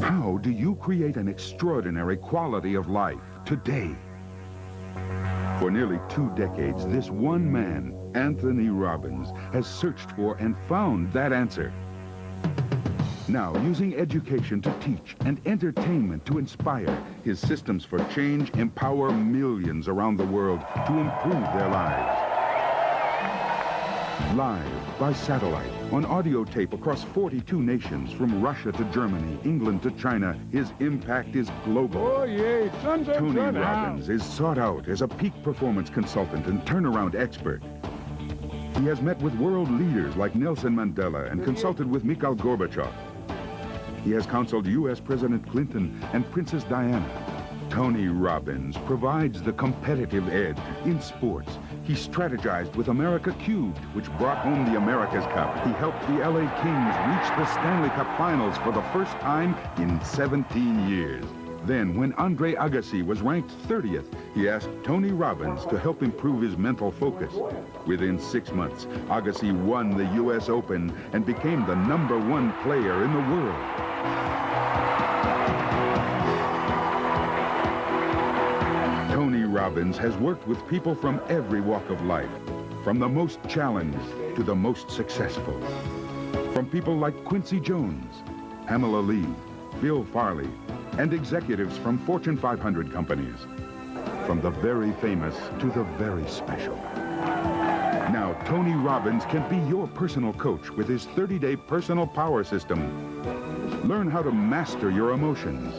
How do you create an extraordinary quality of life today? For nearly 2 decades, this one man, Anthony Robbins, has searched for and found that answer. Now, using education to teach and entertainment to inspire, his systems for change empower millions around the world to improve their lives. Live by satellite, on audio tape across 42 nations, from Russia to Germany, England to China, his impact is global. Oh, yeah. Tony Robbins is sought out as a peak performance consultant and turnaround expert. He has met with world leaders like Nelson Mandela and consulted with Mikhail Gorbachev. He has counseled U.S. President Clinton and Princess Diana. Tony Robbins provides the competitive edge in sports. He strategized with America Cubed, which brought home the America's Cup. He helped the LA Kings reach the Stanley Cup Finals for the first time in 17 years. Then, when Andre Agassi was ranked 30th, he asked Tony Robbins to help improve his mental focus. Within 6 months, Agassi won the U.S. Open and became the #1 player in the world. Tony Robbins has worked with people from every walk of life, from the most challenged to the most successful. From people like Quincy Jones, Pamela Lee, Bill Farley, and executives from Fortune 500 companies. From the very famous to the very special. Now, Tony Robbins can be your personal coach with his 30-day personal power system. Learn how to master your emotions.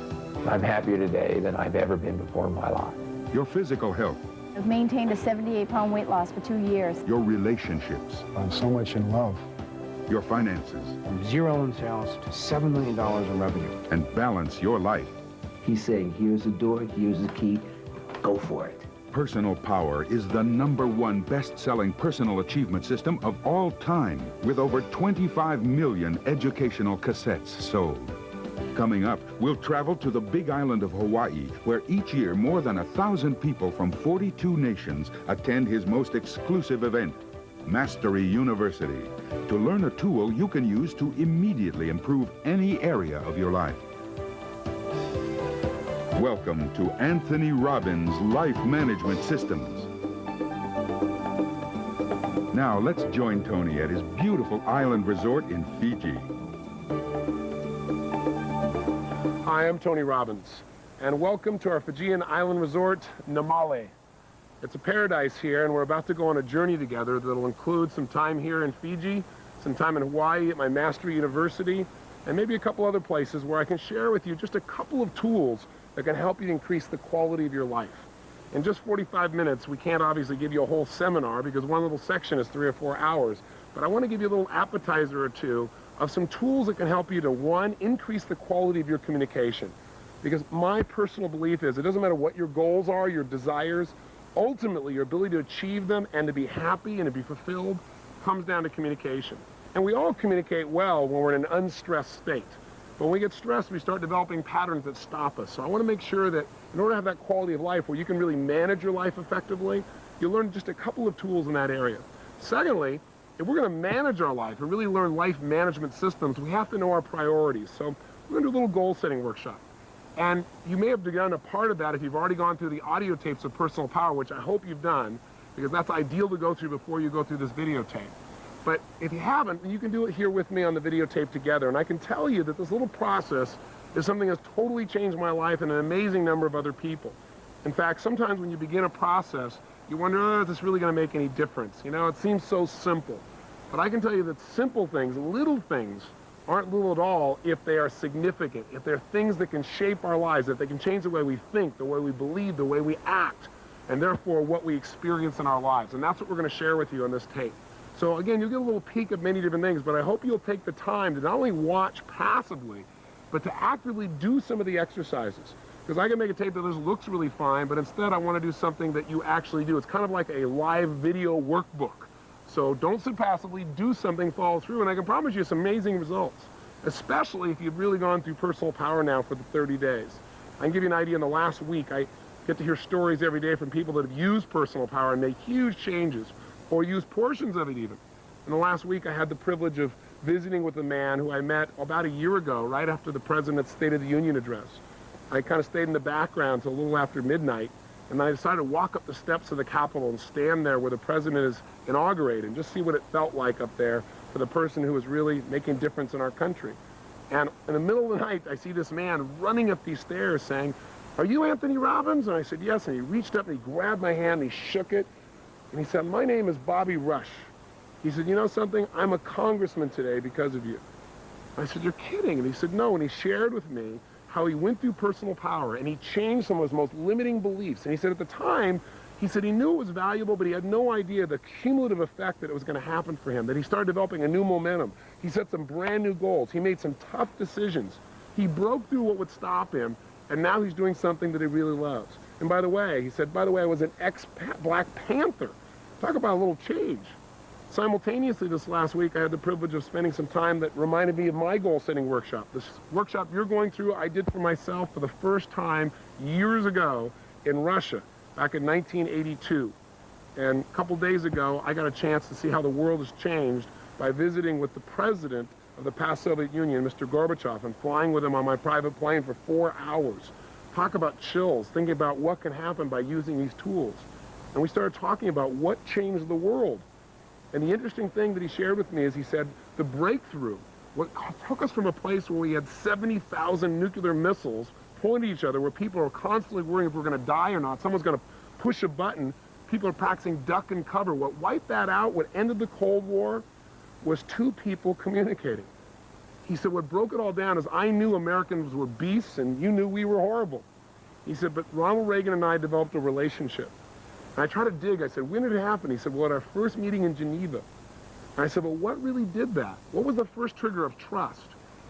I'm happier today than I've ever been before in my life. Your physical health. I've maintained a 78-pound weight loss for 2 years. Your relationships. I'm so much in love. Your finances. From 0 in sales to $7 million in revenue. And balance your life. He's saying, here's the door, here's the key, go for it. Personal Power is the #1 best-selling personal achievement system of all time, with over 25 million educational cassettes sold. Coming up, we'll travel to the big island of Hawaii, where each year more than 1,000 people from 42 nations attend his most exclusive event, Mastery University, to learn a tool you can use to immediately improve any area of your life. Welcome to Anthony Robbins' Life Management Systems. Now let's join Tony at his beautiful island resort in Fiji. Hi, I'm Tony Robbins, and welcome to our Fijian island resort, Namale. It's a paradise here, and we're about to go on a journey together that'll include some time here in Fiji, some time in Hawaii at my Mastery University, and maybe a couple other places where I can share with you just a couple of tools that can help you increase the quality of your life. In just 45 minutes, we can't obviously give you a whole seminar because one little section is 3 or 4 hours, but I want to give you a little appetizer or two of some tools that can help you to, one, increase the quality of your communication. Because my personal belief is it doesn't matter what your goals are, your desires, ultimately your ability to achieve them and to be happy and to be fulfilled comes down to communication. And we all communicate well when we're in an unstressed state. But when we get stressed, we start developing patterns that stop us. So I want to make sure that in order to have that quality of life where you can really manage your life effectively, you learn just a couple of tools in that area. Secondly, if we're going to manage our life and really learn life management systems, we have to know our priorities. So we're going to do a little goal-setting workshop. And you may have begun a part of that if you've already gone through the audio tapes of Personal Power, which I hope you've done, because that's ideal to go through before you go through this videotape. But if you haven't, you can do it here with me on the videotape together. And I can tell you that this little process is something that's totally changed my life and an amazing number of other people. In fact, sometimes when you begin a process, you wonder, oh, is this really going to make any difference? You know, it seems so simple. But I can tell you that simple things, little things, aren't little at all if they are significant, if they're things that can shape our lives, if they can change the way we think, the way we believe, the way we act, and therefore what we experience in our lives. And that's what we're going to share with you on this tape. So again, you'll get a little peek of many different things, but I hope you'll take the time to not only watch passively, but to actively do some of the exercises. Because I can make a tape that just looks really fine, but instead I want to do something that you actually do. It's kind of like a live video workbook. So don't sit passively, do something, follow through, and I can promise you some amazing results, especially if you've really gone through Personal Power now for the 30 days. I can give you an idea. In the last week, I get to hear stories every day from people that have used Personal Power and made huge changes, or used portions of it even. In the last week, I had the privilege of visiting with a man who I met about a year ago, right after the President's State of the Union address. I kind of stayed in the background till a little after midnight, and then I decided to walk up the steps of the Capitol and stand there where the President is inaugurated and just see what it felt like up there for the person who was really making a difference in our country. And in the middle of the night, I see this man running up these stairs saying, "Are you Anthony Robbins?" And I said, "Yes." And he reached up and he grabbed my hand and he shook it. And he said, "My name is Bobby Rush." He said, "You know something? I'm a congressman today because of you." I said, "You're kidding." And he said, "No." And he shared with me how he went through personal power and he changed some of his most limiting beliefs. And he said at the time, he said he knew it was valuable, but he had no idea the cumulative effect that it was going to happen for him, that he started developing a new momentum. He set some brand new goals. He made some tough decisions. He broke through what would stop him, and now he's doing something that he really loves. And by the way, he said, by the way, I was an ex-Black Panther. Talk about a little change. Simultaneously this last week, I had the privilege of spending some time that reminded me of my goal-setting workshop. This workshop you're going through, I did for myself for the first time years ago in Russia, back in 1982. And a couple days ago, I got a chance to see how the world has changed by visiting with the president of the past Soviet Union, Mr. Gorbachev, and flying with him on my private plane for 4 hours. Talk about chills, thinking about what can happen by using these tools. And we started talking about what changed the world. And the interesting thing that he shared with me is he said, the breakthrough, what took us from a place where we had 70,000 nuclear missiles pointing at each other, where people are constantly worrying if we're going to die or not, someone's going to push a button, people are practicing duck and cover. What wiped that out, what ended the Cold War, was two people communicating. He said, what broke it all down is I knew Americans were beasts and you knew we were horrible. He said, but Ronald Reagan and I developed a relationship. And I tried to dig. I said, when did it happen? He said, well, at our first meeting in Geneva. And I said, well, what really did that? What was the first trigger of trust?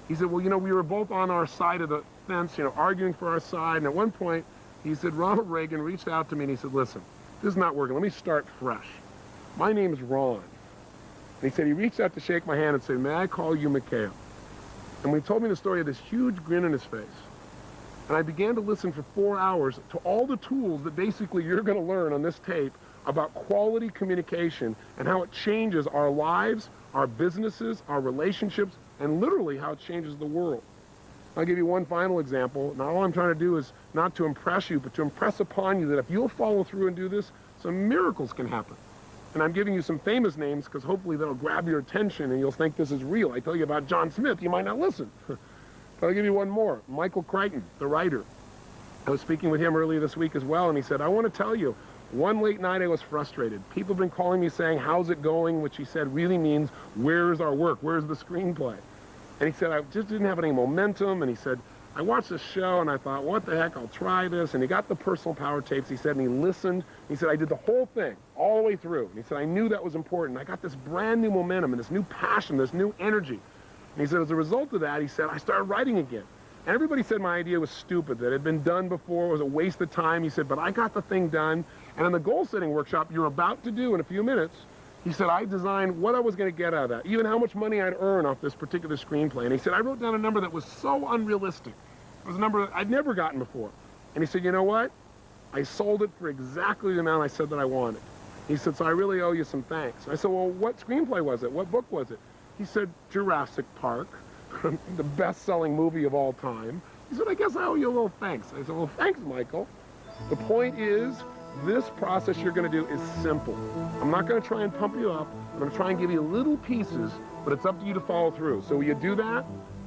He said, well, you know, we were both on our side of the fence, you know, arguing for our side. And at one point, he said, Ronald Reagan reached out to me and he said, listen, this is not working. Let me start fresh. My name's Ron. And he said, he reached out to shake my hand and said, may I call you Mikhail? And when he told me the story of this huge grin on his face, and I began to listen for 4 hours to all the tools that basically you're going to learn on this tape about quality communication and how it changes our lives, our businesses, our relationships, and literally how it changes the world. I'll give you one final example. Now, all I'm trying to do is not to impress you, but to impress upon you that if you'll follow through and do this, some miracles can happen. And I'm giving you some famous names because hopefully that'll grab your attention and you'll think this is real. I tell you about John Smith, you might not listen. But I'll give you one more. Michael Crichton, the writer. I was speaking with him earlier this week as well, and he said, I want to tell you, one late night I was frustrated. People have been calling me saying, how's it going? Which he said really means, where's our work? Where's the screenplay? And he said, I just didn't have any momentum. And he said, I watched this show and I thought, what the heck, I'll try this. And he got the personal power tapes, he said, and he listened. He said, I did the whole thing, all the way through. And he said, I knew that was important. I got this brand new momentum and this new passion, this new energy. And he said, as a result of that, he said, I started writing again. And everybody said my idea was stupid, that it had been done before, it was a waste of time. He said, but I got the thing done. And in the goal-setting workshop you're about to do in a few minutes, he said, I designed what I was going to get out of that, even how much money I'd earn off this particular screenplay. And he said, I wrote down a number that was so unrealistic. It was a number that I'd never gotten before. And he said, you know what? I sold it for exactly the amount I said that I wanted. He said, so I really owe you some thanks. I said, well, what screenplay was it? What book was it? He said, Jurassic Park, the best-selling movie of all time. He said, I guess I owe you a little thanks. I said, well, thanks, Michael. The point is, this process you're going to do is simple. I'm not going to try and pump you up. I'm going to try and give you little pieces, but it's up to you to follow through. So will you do that?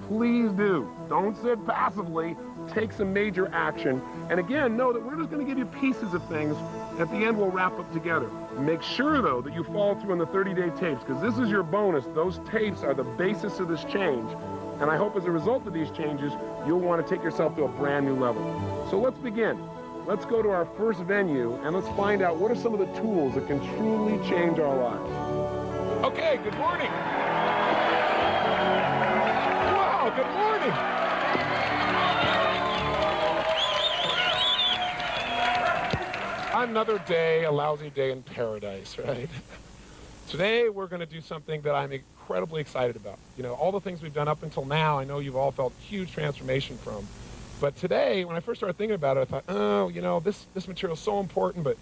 Please do. Don't sit passively. Take some major action. And again, know that we're just going to give you pieces of things. At the end, we'll wrap up together. Make sure, though, that you follow through on the 30-day tapes, because this is your bonus. Those tapes are the basis of this change. And I hope as a result of these changes, you'll want to take yourself to a brand new level. So let's begin. Let's go to our first venue, and let's find out what are some of the tools that can truly change our lives. Okay, good morning. Wow, good morning. Another day, a lousy day in paradise, right? Today, we're going to do something that I'm incredibly excited about. You know, all the things we've done up until now, I know you've all felt huge transformation from. But today, when I first started thinking about it, I thought, oh, you know, this material is so important, but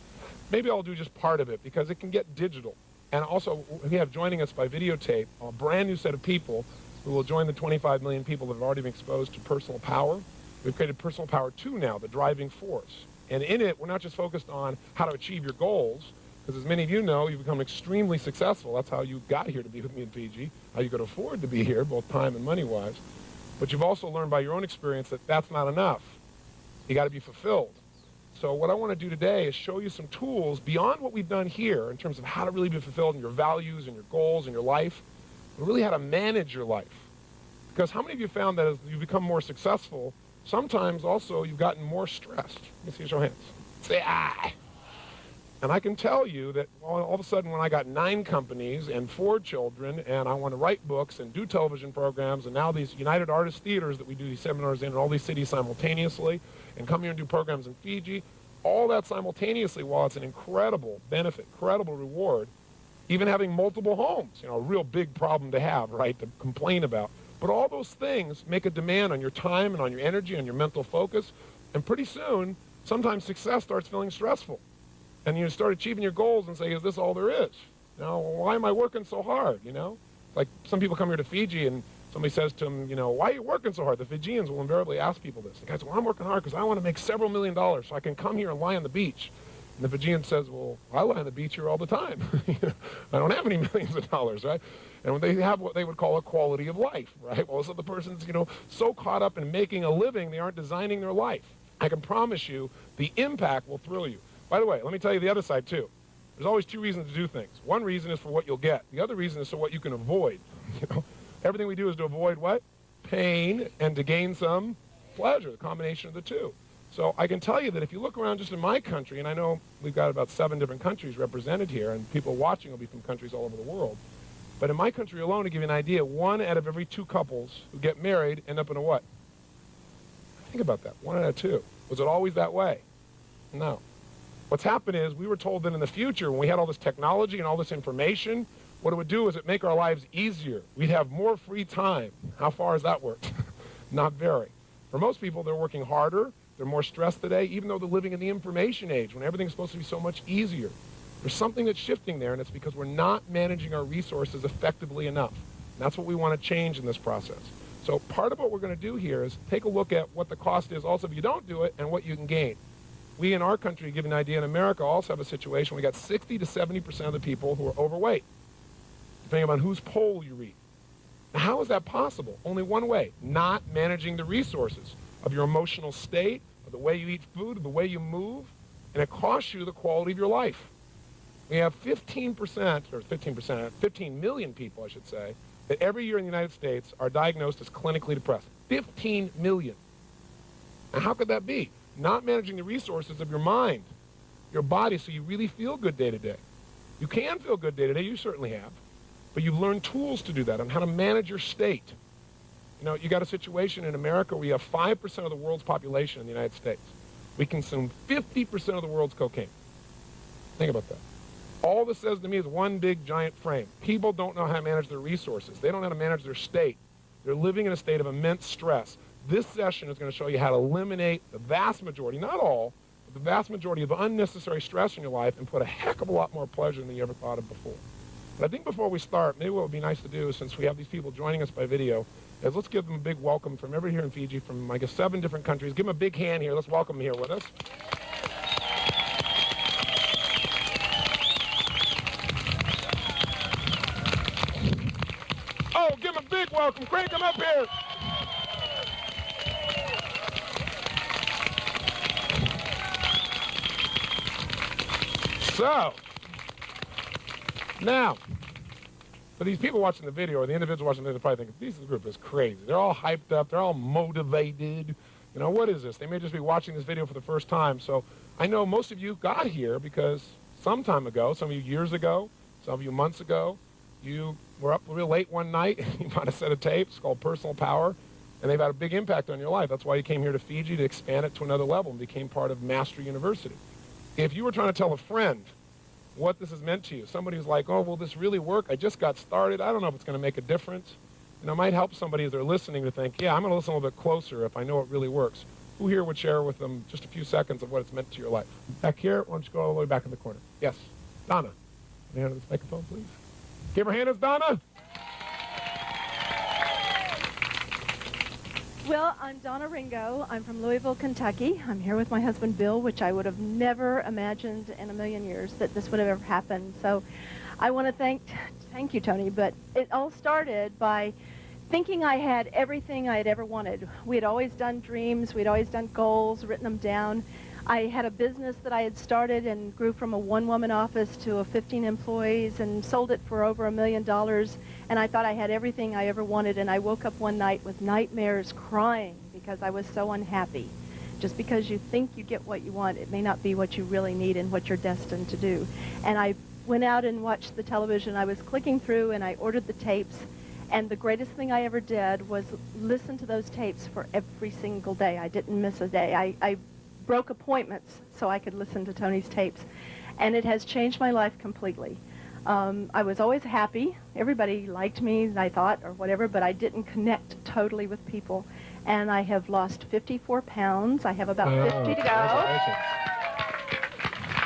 maybe I'll do just part of it because it can get digital. And also, we have joining us by videotape a brand new set of people who will join the 25 million people that have already been exposed to personal power. We've created Personal Power 2 now, the driving force. And in it, we're not just focused on how to achieve your goals, because as many of you know, you've become extremely successful. That's how you got here to be with me in Fiji, how you could afford to be here, both time and money-wise. But you've also learned by your own experience that that's not enough. You got to be fulfilled. So what I want to do today is show you some tools beyond what we've done here in terms of how to really be fulfilled in your values and your goals and your life, and really how to manage your life. Because how many of you found that as you become more successful, sometimes also you've gotten more stressed? Let me see your show hands. Say, ah. And I can tell you that all of a sudden when I got 9 companies and 4 children, and I want to write books and do television programs, and now these United Artists Theaters that we do these seminars in all these cities simultaneously, and come here and do programs in Fiji, all that simultaneously, while it's an incredible benefit, incredible reward, even having multiple homes, you know, a real big problem to have, right, to complain about. But all those things make a demand on your time and on your energy, on your mental focus, and pretty soon, sometimes success starts feeling stressful. And you start achieving your goals and say, is this all there is? You know, why am I working so hard, you know? Like some people come here to Fiji and somebody says to them, you know, why are you working so hard? The Fijians will invariably ask people this. The guy says, well, I'm working hard because I want to make several $1 million so I can come here and lie on the beach. And the Fijian says, well, I lie on the beach here all the time. I don't have any millions of dollars, right? And when they have what they would call a quality of life, right? Well, so the person's, you know, so caught up in making a living, they aren't designing their life. I can promise you the impact will thrill you. By the way, let me tell you the other side, too. There's always 2 reasons to do things. One reason is for what you'll get. The other reason is for what you can avoid. You know, everything we do is to avoid what? Pain, and to gain some pleasure, the combination of the 2. So I can tell you that if you look around just in my country, and I know we've got about 7 different countries represented here, and people watching will be from countries all over the world. But in my country alone, to give you an idea, 1 out of every 2 couples who get married end up in a what? Think about that. 1 out of 2. Was it always that way? No. What's happened is we were told that in the future, when we had all this technology and all this information, what it would do is it make our lives easier. We'd have more free time. How far has that worked? Not very. For most people, they're working harder. They're more stressed today, even though they're living in the information age when everything's supposed to be so much easier. There's something that's shifting there, and it's because we're not managing our resources effectively enough. And that's what we want to change in this process. So part of what we're going to do here is take a look at what the cost is also if you don't do it and what you can gain. We in our country, to give you an idea, in America also have a situation we got 60 to 70% of the people who are overweight, depending on whose poll you read. Now, how is that possible? Only one way, not managing the resources of your emotional state, of the way you eat food, of the way you move, and it costs you the quality of your life. We have 15 million people, I should say, that every year in the United States are diagnosed as clinically depressed. 15 million. Now, how could that be? Not managing the resources of your mind, your body, so you really feel good day to day. You can feel good day to day, you certainly have, but you've learned tools to do that on how to manage your state. You know, you got a situation in America where you have 5% of the world's population in the United States. We consume 50% of the world's cocaine. Think about that. All this says to me is one big giant frame. People don't know how to manage their resources. They don't know how to manage their state. They're living in a state of immense stress. This session is going to show you how to eliminate the vast majority, not all, but the vast majority of unnecessary stress in your life and put a heck of a lot more pleasure than you ever thought of before. But I think before we start, maybe what would be nice to do, since we have these people joining us by video, is let's give them a big welcome from everybody here in Fiji, from, I guess, 7 different countries. Give them a big hand here. Let's welcome them here with us. Oh, give them a big welcome. Crank them up here. So, now, for these people watching the video, or the individual watching the video, probably thinking, this group is crazy. They're all hyped up. They're all motivated. You know, what is this? They may just be watching this video for the first time. So I know most of you got here because some time ago, some of you years ago, some of you months ago, you were up real late one night. You bought a set of tapes. It's called Personal Power. And they've had a big impact on your life. That's why you came here to Fiji, to expand it to another level and became part of Mastery University. If you were trying to tell a friend what this has meant to you, somebody who's like, oh, will this really work? I just got started. I don't know if it's going to make a difference. And it might help somebody as they're listening to think, yeah, I'm going to listen a little bit closer if I know it really works. Who here would share with them just a few seconds of what it's meant to your life? Back here, why don't you go all the way back in the corner? Yes, Donna. Can I hand her this microphone, please? Give her a hand, it's Donna. Well, I'm Donna Ringo. I'm from Louisville, Kentucky. I'm here with my husband, Bill, which I would have never imagined in a million years that this would have ever happened. So I want to thank you, Tony, but it all started by thinking I had everything I had ever wanted. We had always done dreams. We'd always done goals, written them down. I had a business that I had started and grew from a one-woman office to 15 employees and sold it for over $1 million. And I thought I had everything I ever wanted. And I woke up one night with nightmares, crying because I was so unhappy. Just because you think you get what you want, it may not be what you really need and what you're destined to do. And I went out and watched the television. I was clicking through and I ordered the tapes. And the greatest thing I ever did was listen to those tapes for every single day. I didn't miss a day. I broke appointments so I could listen to Tony's tapes. And it has changed my life completely. I was always happy. Everybody liked me, I thought, or whatever, but I didn't connect totally with people. And I have lost 54 pounds. I have about 50 to go.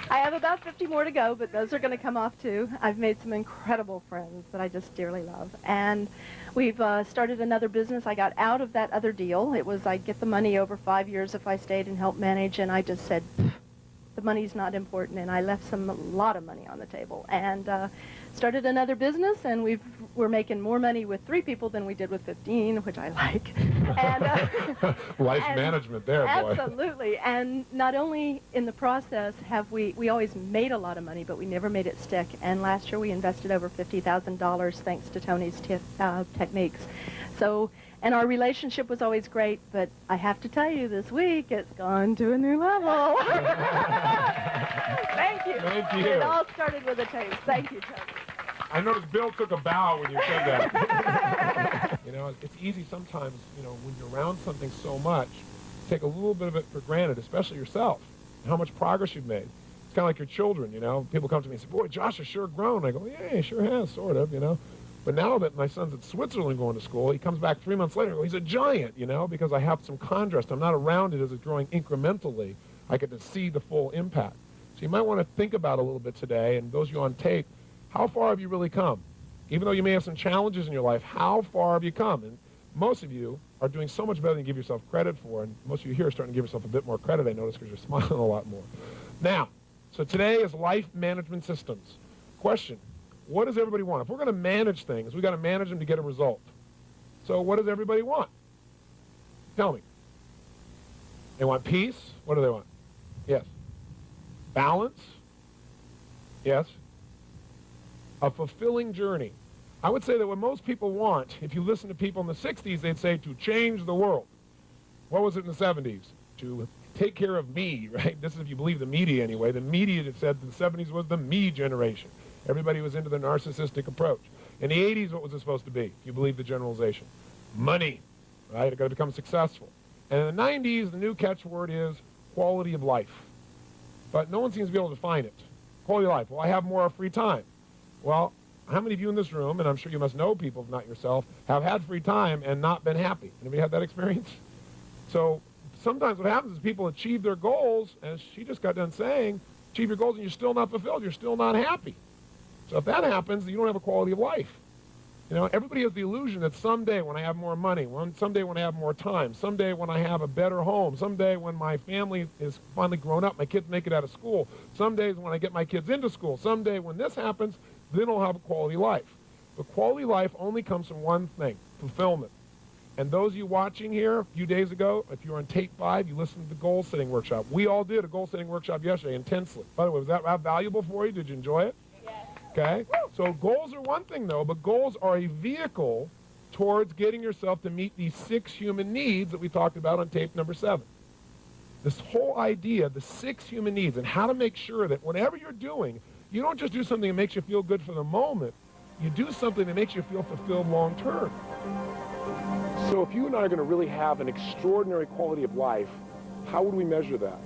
I have about 50 more to go, but those are going to come off too. I've made some incredible friends that I just dearly love. And we've started another business. I got out of that other deal. It was I'd get the money over 5 years if I stayed and helped manage, and I just said, the money's not important, and I left a lot of money on the table. And started another business, and we're making more money with 3 people than we did with 15, which I like. And, Life management there, boy. Absolutely. And not only in the process have we always made a lot of money, but we never made it stick. And last year we invested over $50,000 thanks to Tony's techniques. So, and our relationship was always great, but I have to tell you, this week it's gone to a new level. Thank you. Thank you. It all started with a taste. Thank you, Tony. I noticed Bill took a bow when you said that. You know, it's easy sometimes, you know, when you're around something so much, take a little bit of it for granted, especially yourself, and how much progress you've made. It's kind of like your children, you know. People come to me and say, boy, Josh has sure grown. I go, yeah, he sure has, sort of, you know. But now that my son's at Switzerland going to school, he comes back 3 months later, he's a giant, you know, because I have some contrast. I'm not around it as it's growing incrementally. I get to see the full impact. So you might want to think about a little bit today, and those of you on tape, how far have you really come? Even though you may have some challenges in your life, how far have you come? And most of you are doing so much better than you give yourself credit for, and most of you here are starting to give yourself a bit more credit, I notice, because you're smiling a lot more. Now, so today is life management systems. Question, what does everybody want? If we're going to manage things, we've got to manage them to get a result. So what does everybody want? Tell me. They want peace. What do they want? Yes. Balance. Yes. A fulfilling journey. I would say that what most people want, if you listen to people in the 60s, they'd say to change the world. What was it in the 70s? To take care of me, right? This is if you believe the media anyway. The media that said the 70s was the me generation. Everybody was into the narcissistic approach. In the 80s, what was it supposed to be, if you believe the generalization? Money, right? It got to become successful. And in the 90s, the new catchword is quality of life. But no one seems to be able to define it. Quality of life. Well, I have more free time. Well, how many of you in this room, and I'm sure you must know people, if not yourself, have had free time and not been happy? Anybody had that experience? So sometimes what happens is people achieve their goals, as she just got done saying, achieve your goals and you're still not fulfilled, you're still not happy. So if that happens, you don't have a quality of life. You know, everybody has the illusion that someday when I have more money, someday when I have more time, someday when I have a better home, someday when my family is finally grown up, my kids make it out of school, some days when I get my kids into school, someday when this happens, then I'll have a quality life. But quality life only comes from one thing, fulfillment. And those of you watching here a few days ago, if you were on tape 5, you listened to the goal-setting workshop. We all did a goal-setting workshop yesterday intensely. By the way, was that valuable for you? Did you enjoy it? Yes. Okay. So goals are one thing, though, but goals are a vehicle towards getting yourself to meet these 6 human needs that we talked about on tape number 7. This whole idea, the 6 human needs, and how to make sure that whatever you're doing, you don't just do something that makes you feel good for the moment. You do something that makes you feel fulfilled long term. So if you and I are going to really have an extraordinary quality of life, how would we measure that?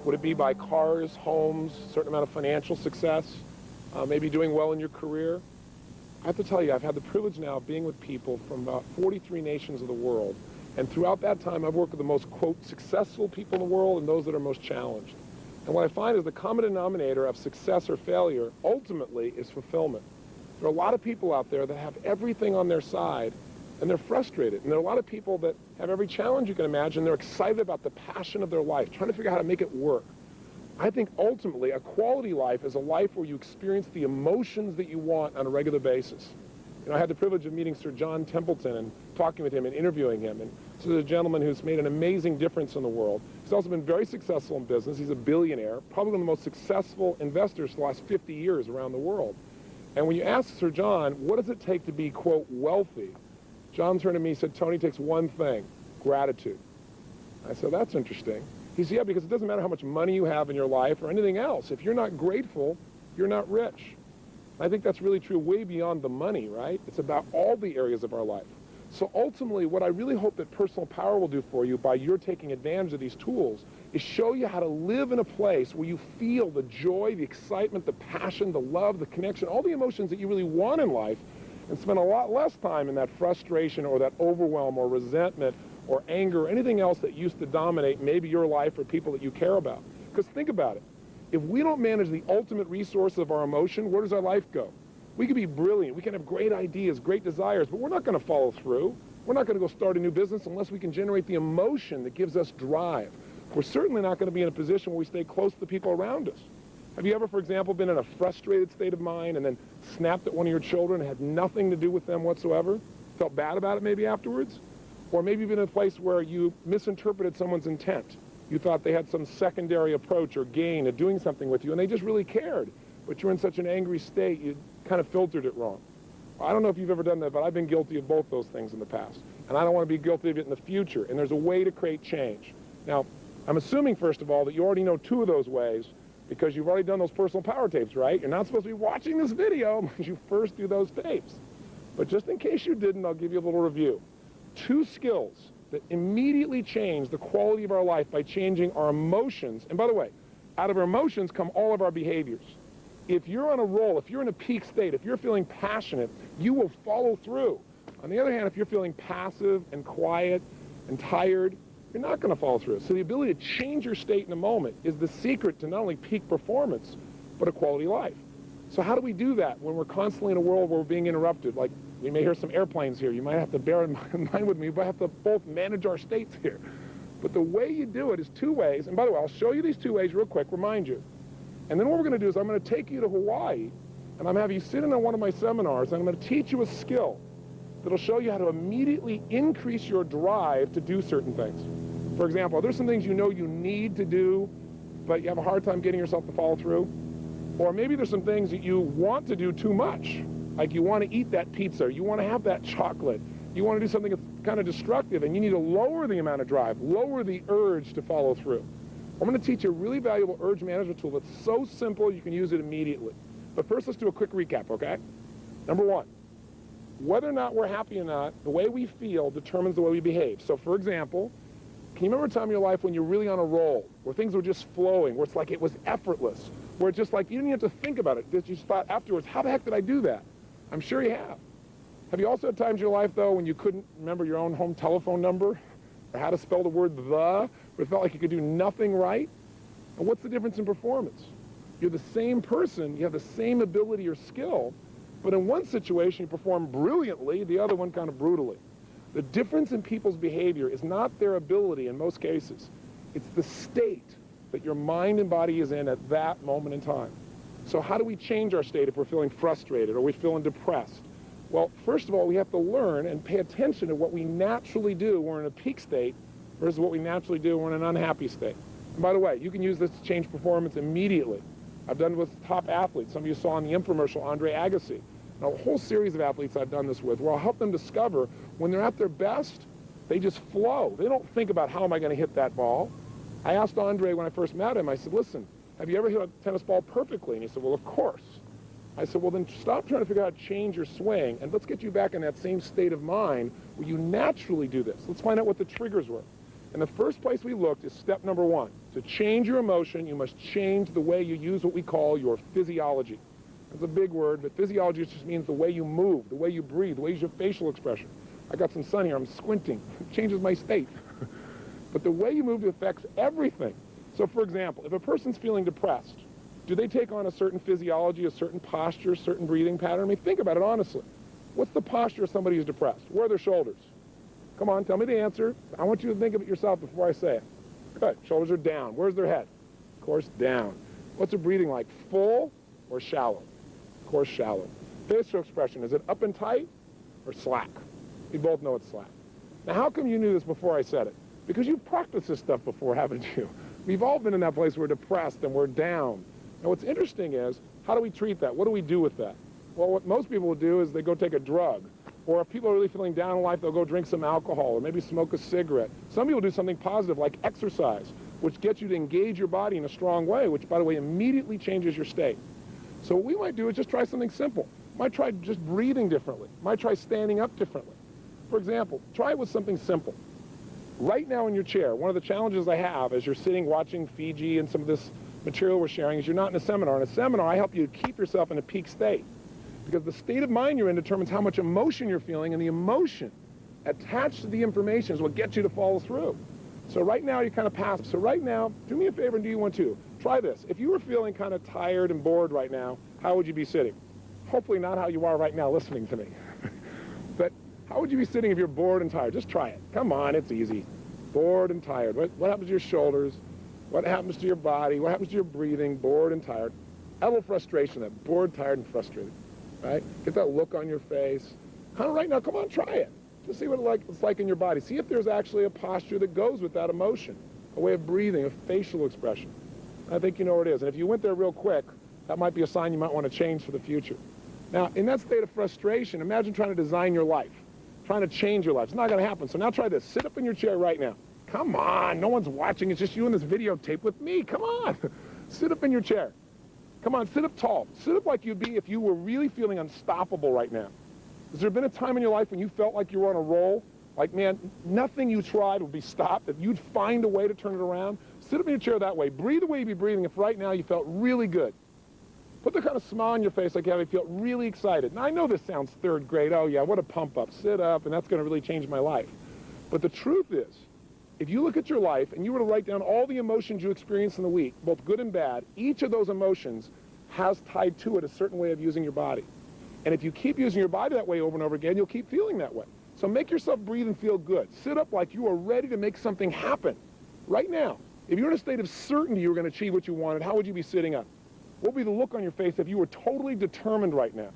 Would it be by cars, homes, a certain amount of financial success, maybe doing well in your career? I have to tell you, I've had the privilege now of being with people from about 43 nations of the world. And throughout that time, I've worked with the most, quote, successful people in the world and those that are most challenged. And what I find is the common denominator of success or failure ultimately is fulfillment. There are a lot of people out there that have everything on their side and they're frustrated. And there are a lot of people that have every challenge you can imagine. They're excited about the passion of their life, trying to figure out how to make it work. I think ultimately a quality life is a life where you experience the emotions that you want on a regular basis. You know, I had the privilege of meeting Sir John Templeton and talking with him and interviewing him. And so he's a gentleman who's made an amazing difference in the world. He's also been very successful in business. He's a billionaire, probably one of the most successful investors for the last 50 years around the world. And when you ask Sir John, what does it take to be, quote, wealthy? John turned to me and said, Tony, it takes one thing, gratitude. I said, that's interesting. He said, yeah, because it doesn't matter how much money you have in your life or anything else. If you're not grateful, you're not rich. I think that's really true way beyond the money, right? It's about all the areas of our life. So ultimately, what I really hope that personal power will do for you by your taking advantage of these tools is show you how to live in a place where you feel the joy, the excitement, the passion, the love, the connection, all the emotions that you really want in life, and spend a lot less time in that frustration or that overwhelm or resentment or anger or anything else that used to dominate maybe your life or people that you care about. Because think about it. If we don't manage the ultimate resource of our emotion, where does our life go? We can be brilliant. We can have great ideas, great desires, but we're not going to follow through. We're not going to go start a new business unless we can generate the emotion that gives us drive. We're certainly not going to be in a position where we stay close to the people around us. Have you ever, for example, been in a frustrated state of mind and then snapped at one of your children and had nothing to do with them whatsoever? Felt bad about it maybe afterwards? Or maybe you've been in a place where you misinterpreted someone's intent. You thought they had some secondary approach or gain of doing something with you, and they just really cared. But you're in such an angry state, you kind of filtered it wrong. I don't know if you've ever done that, but I've been guilty of both those things in the past. And I don't want to be guilty of it in the future. And there's a way to create change. Now, I'm assuming, first of all, that you already know two of those ways because you've already done those personal power tapes, right? You're not supposed to be watching this video unless you first do those tapes. But just in case you didn't, I'll give you a little review. 2 skills that immediately change the quality of our life by changing our emotions. And by the way, out of our emotions come all of our behaviors. If you're on a roll, if you're in a peak state, if you're feeling passionate, you will follow through. On the other hand, if you're feeling passive and quiet and tired, you're not going to follow through. So the ability to change your state in a moment is the secret to not only peak performance, but a quality life. So how do we do that when we're constantly in a world where we're being interrupted? Like, we may hear some airplanes here. You might have to bear in mind with me. We have to both manage our states here. But the way you do it is 2 ways. And by the way, I'll show you these 2 ways real quick, remind you. And then what we're going to do is I'm going to take you to Hawaii, and I'm going to have you sit in on one of my seminars, and I'm going to teach you a skill that'll show you how to immediately increase your drive to do certain things. For example, there's some things you know you need to do, but you have a hard time getting yourself to follow through. Or maybe there's some things that you want to do too much. Like you want to eat that pizza, you want to have that chocolate, you want to do something that's kind of destructive, and you need to lower the amount of drive, lower the urge to follow through. I'm going to teach you a really valuable urge management tool that's so simple you can use it immediately. But first, let's do a quick recap, okay? Number 1, whether or not we're happy or not, the way we feel determines the way we behave. So for example, can you remember a time in your life when you're really on a roll, where things were just flowing, where it's like it was effortless, where it's just like you didn't have to think about it, you just thought afterwards, how the heck did I do that? I'm sure you have. Have you also had times in your life, though, when you couldn't remember your own home telephone number or how to spell the word the, where it felt like you could do nothing right? And what's the difference in performance? You're the same person, you have the same ability or skill, but in one situation you perform brilliantly, the other one kind of brutally. The difference in people's behavior is not their ability in most cases. It's the state that your mind and body is in at that moment in time. So how do we change our state if we're feeling frustrated or we're feeling depressed? Well, first of all, we have to learn and pay attention to what we naturally do when we're in a peak state versus what we naturally do when we're in an unhappy state. And by the way, you can use this to change performance immediately. I've done it with top athletes. Some of you saw in the infomercial Andre Agassi. Now, a whole series of athletes I've done this with where I'll help them discover when they're at their best, they just flow. They don't think about how am I going to hit that ball. I asked Andre when I first met him, I said, listen, have you ever hit a tennis ball perfectly? And he said, well, of course. I said, well, then stop trying to figure out how to change your swing, and let's get you back in that same state of mind where you naturally do this. Let's find out what the triggers were. And the first place we looked is step number 1. To change your emotion, you must change the way you use what we call your physiology. That's a big word, but physiology just means the way you move, the way you breathe, the way you use your facial expression. I got some sun here, I'm squinting. It changes my state. But the way you move affects everything. So for example, if a person's feeling depressed, do they take on a certain physiology, a certain posture, a certain breathing pattern? I mean, think about it honestly. What's the posture of somebody who's depressed? Where are their shoulders? Come on, tell me the answer. I want you to think of it yourself before I say it. Good. Shoulders are down. Where's their head? Of course, down. What's their breathing like? Full or shallow? Of course, shallow. Facial expression, is it up and tight or slack? We both know it's slack. Now, how come you knew this before I said it? Because you've practiced this stuff before, haven't you? We've all been in that place where we're depressed and we're down. Now, what's interesting is, how do we treat that? What do we do with that? Well, what most people will do is they go take a drug. Or if people are really feeling down in life, they'll go drink some alcohol or maybe smoke a cigarette. Some people do something positive like exercise, which gets you to engage your body in a strong way, which, by the way, immediately changes your state. So what we might do is just try something simple. Might try just breathing differently. Might try standing up differently. For example, try it with something simple. Right now in your chair, one of the challenges I have as you're sitting watching Fiji and some of this material we're sharing is you're not in a seminar. In a seminar, I help you keep yourself in a peak state. Because the state of mind you're in determines how much emotion you're feeling, and the emotion attached to the information is what gets you to follow through. So right now, you're kind of passive. So right now, do me a favor and do you one too. Try this. If you were feeling kind of tired and bored right now, how would you be sitting? Hopefully not how you are right now listening to me. But how would you be sitting if you're bored and tired? Just try it. Come on, it's easy. Bored and tired. What happens to your shoulders? What happens to your body? What happens to your breathing? Bored and tired. Have a little frustration, that bored, tired, and frustrated. Right? Get that look on your face. Kind of right now, come on, try it. Just see what it's like in your body. See if there's actually a posture that goes with that emotion, a way of breathing, a facial expression. I think you know what it is. And if you went there real quick, that might be a sign you might want to change for the future. Now, in that state of frustration, imagine trying to design your life, trying to change your life. It's not going to happen. So now try this. Sit up in your chair right now. Come on. No one's watching. It's just you and this videotape with me. Come on. Sit up in your chair. Come on, sit up tall. Sit up like you'd be if you were really feeling unstoppable right now. Has there been a time in your life when you felt like you were on a roll? Like, man, nothing you tried would be stopped, that you'd find a way to turn it around? Sit up in your chair that way. Breathe the way you'd be breathing if right now you felt really good. Put the kind of smile on your face like you have, you feel really excited. Now, I know this sounds third grade. Oh, yeah, what a pump up. Sit up, and that's going to really change my life. But the truth is, if you look at your life and you were to write down all the emotions you experienced in the week, both good and bad, each of those emotions has tied to it a certain way of using your body. And if you keep using your body that way over and over again, you'll keep feeling that way. So make yourself breathe and feel good. Sit up like you are ready to make something happen right now. If you're in a state of certainty you were going to achieve what you wanted, how would you be sitting up? What would be the look on your face if you were totally determined right now?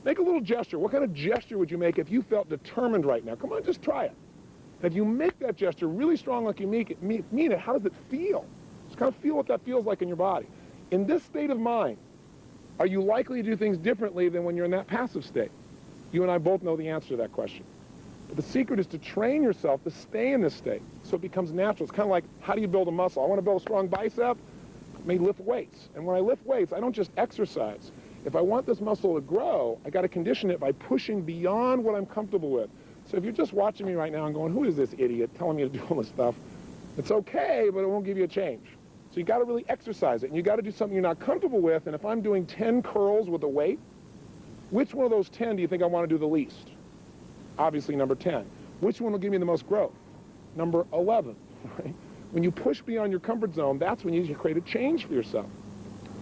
Make a little gesture. What kind of gesture would you make if you felt determined right now? Come on, just try it. If you make that gesture really strong like you mean it, how does it feel? Just kind of feel what that feels like in your body. In this state of mind, are you likely to do things differently than when you're in that passive state? You and I both know the answer to that question. But the secret is to train yourself to stay in this state so it becomes natural. It's kind of like, how do you build a muscle? I want to build a strong bicep, I may lift weights. And when I lift weights, I don't just exercise. If I want this muscle to grow, I got to condition it by pushing beyond what I'm comfortable with. So if you're just watching me right now and going, who is this idiot telling me to do all this stuff? It's okay, but it won't give you a change. So you got to really exercise it, and you got to do something you're not comfortable with. And if I'm doing 10 curls with a weight, which one of those 10 do you think I want to do the least? Obviously number 10. Which one will give me the most growth? Number 11. Right? When you push beyond your comfort zone, that's when you create a change for yourself.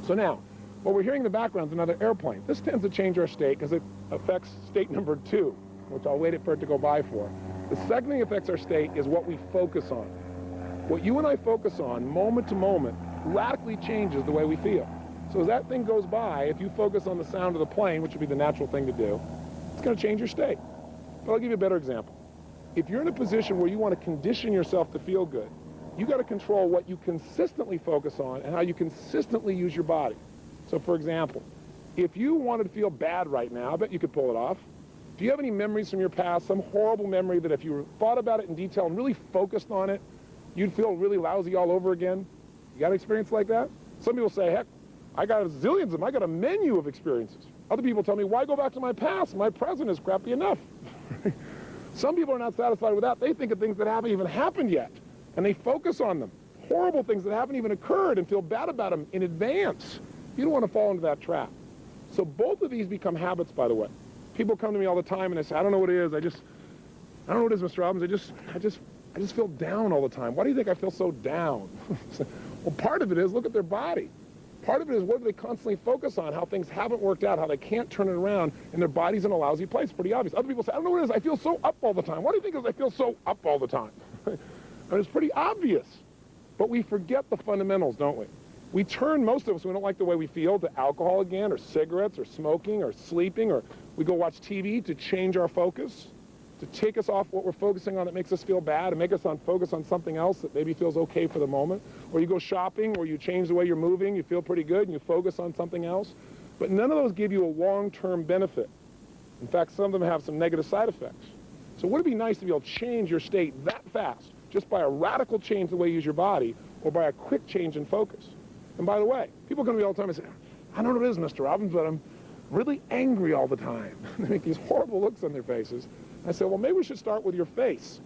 So now, what we're hearing in the background is another airplane. This tends to change our state because it affects state number 2, which I'll wait for it to go by for. The second thing that affects our state is what we focus on. What you and I focus on, moment to moment, radically changes the way we feel. So as that thing goes by, if you focus on the sound of the plane, which would be the natural thing to do, it's going to change your state. But I'll give you a better example. If you're in a position where you want to condition yourself to feel good, you got to control what you consistently focus on and how you consistently use your body. So for example, if you wanted to feel bad right now, I bet you could pull it off. Do you have any memories from your past, some horrible memory that if you thought about it in detail and really focused on it, you'd feel really lousy all over again? You got an experience like that? Some people say, heck, I got zillions of them. I got a menu of experiences. Other people tell me, why go back to my past? My present is crappy enough. Some people are not satisfied with that. They think of things that haven't even happened yet, and they focus on them. Horrible things that haven't even occurred and feel bad about them in advance. You don't want to fall into that trap. So both of these become habits, by the way. People come to me all the time and they say, I don't know what it is. I don't know what it is, Mr. Robbins. I just feel down all the time. Why do you think I feel so down? Well, part of it is look at their body. Part of it is what do they constantly focus on, how things haven't worked out, how they can't turn it around, and their body's in a lousy place. Pretty obvious. Other people say, I don't know what it is, I feel so up all the time. What do you think is I feel so up all the time? And it's pretty obvious. But we forget the fundamentals, don't we? We turn, most of us, we don't like the way we feel, to alcohol again, or cigarettes, or smoking, or sleeping, or we go watch TV to change our focus, to take us off what we're focusing on that makes us feel bad and make us focus on something else that maybe feels okay for the moment. Or you go shopping, or you change the way you're moving, you feel pretty good, and you focus on something else. But none of those give you a long-term benefit. In fact, some of them have some negative side effects. So wouldn't it be nice to be able to change your state that fast, just by a radical change in the way you use your body, or by a quick change in focus? And by the way, people come to me all the time and say, I don't know what it is, Mr. Robbins, but I'm really angry all the time. They make these horrible looks on their faces. I said, well, maybe we should start with your face,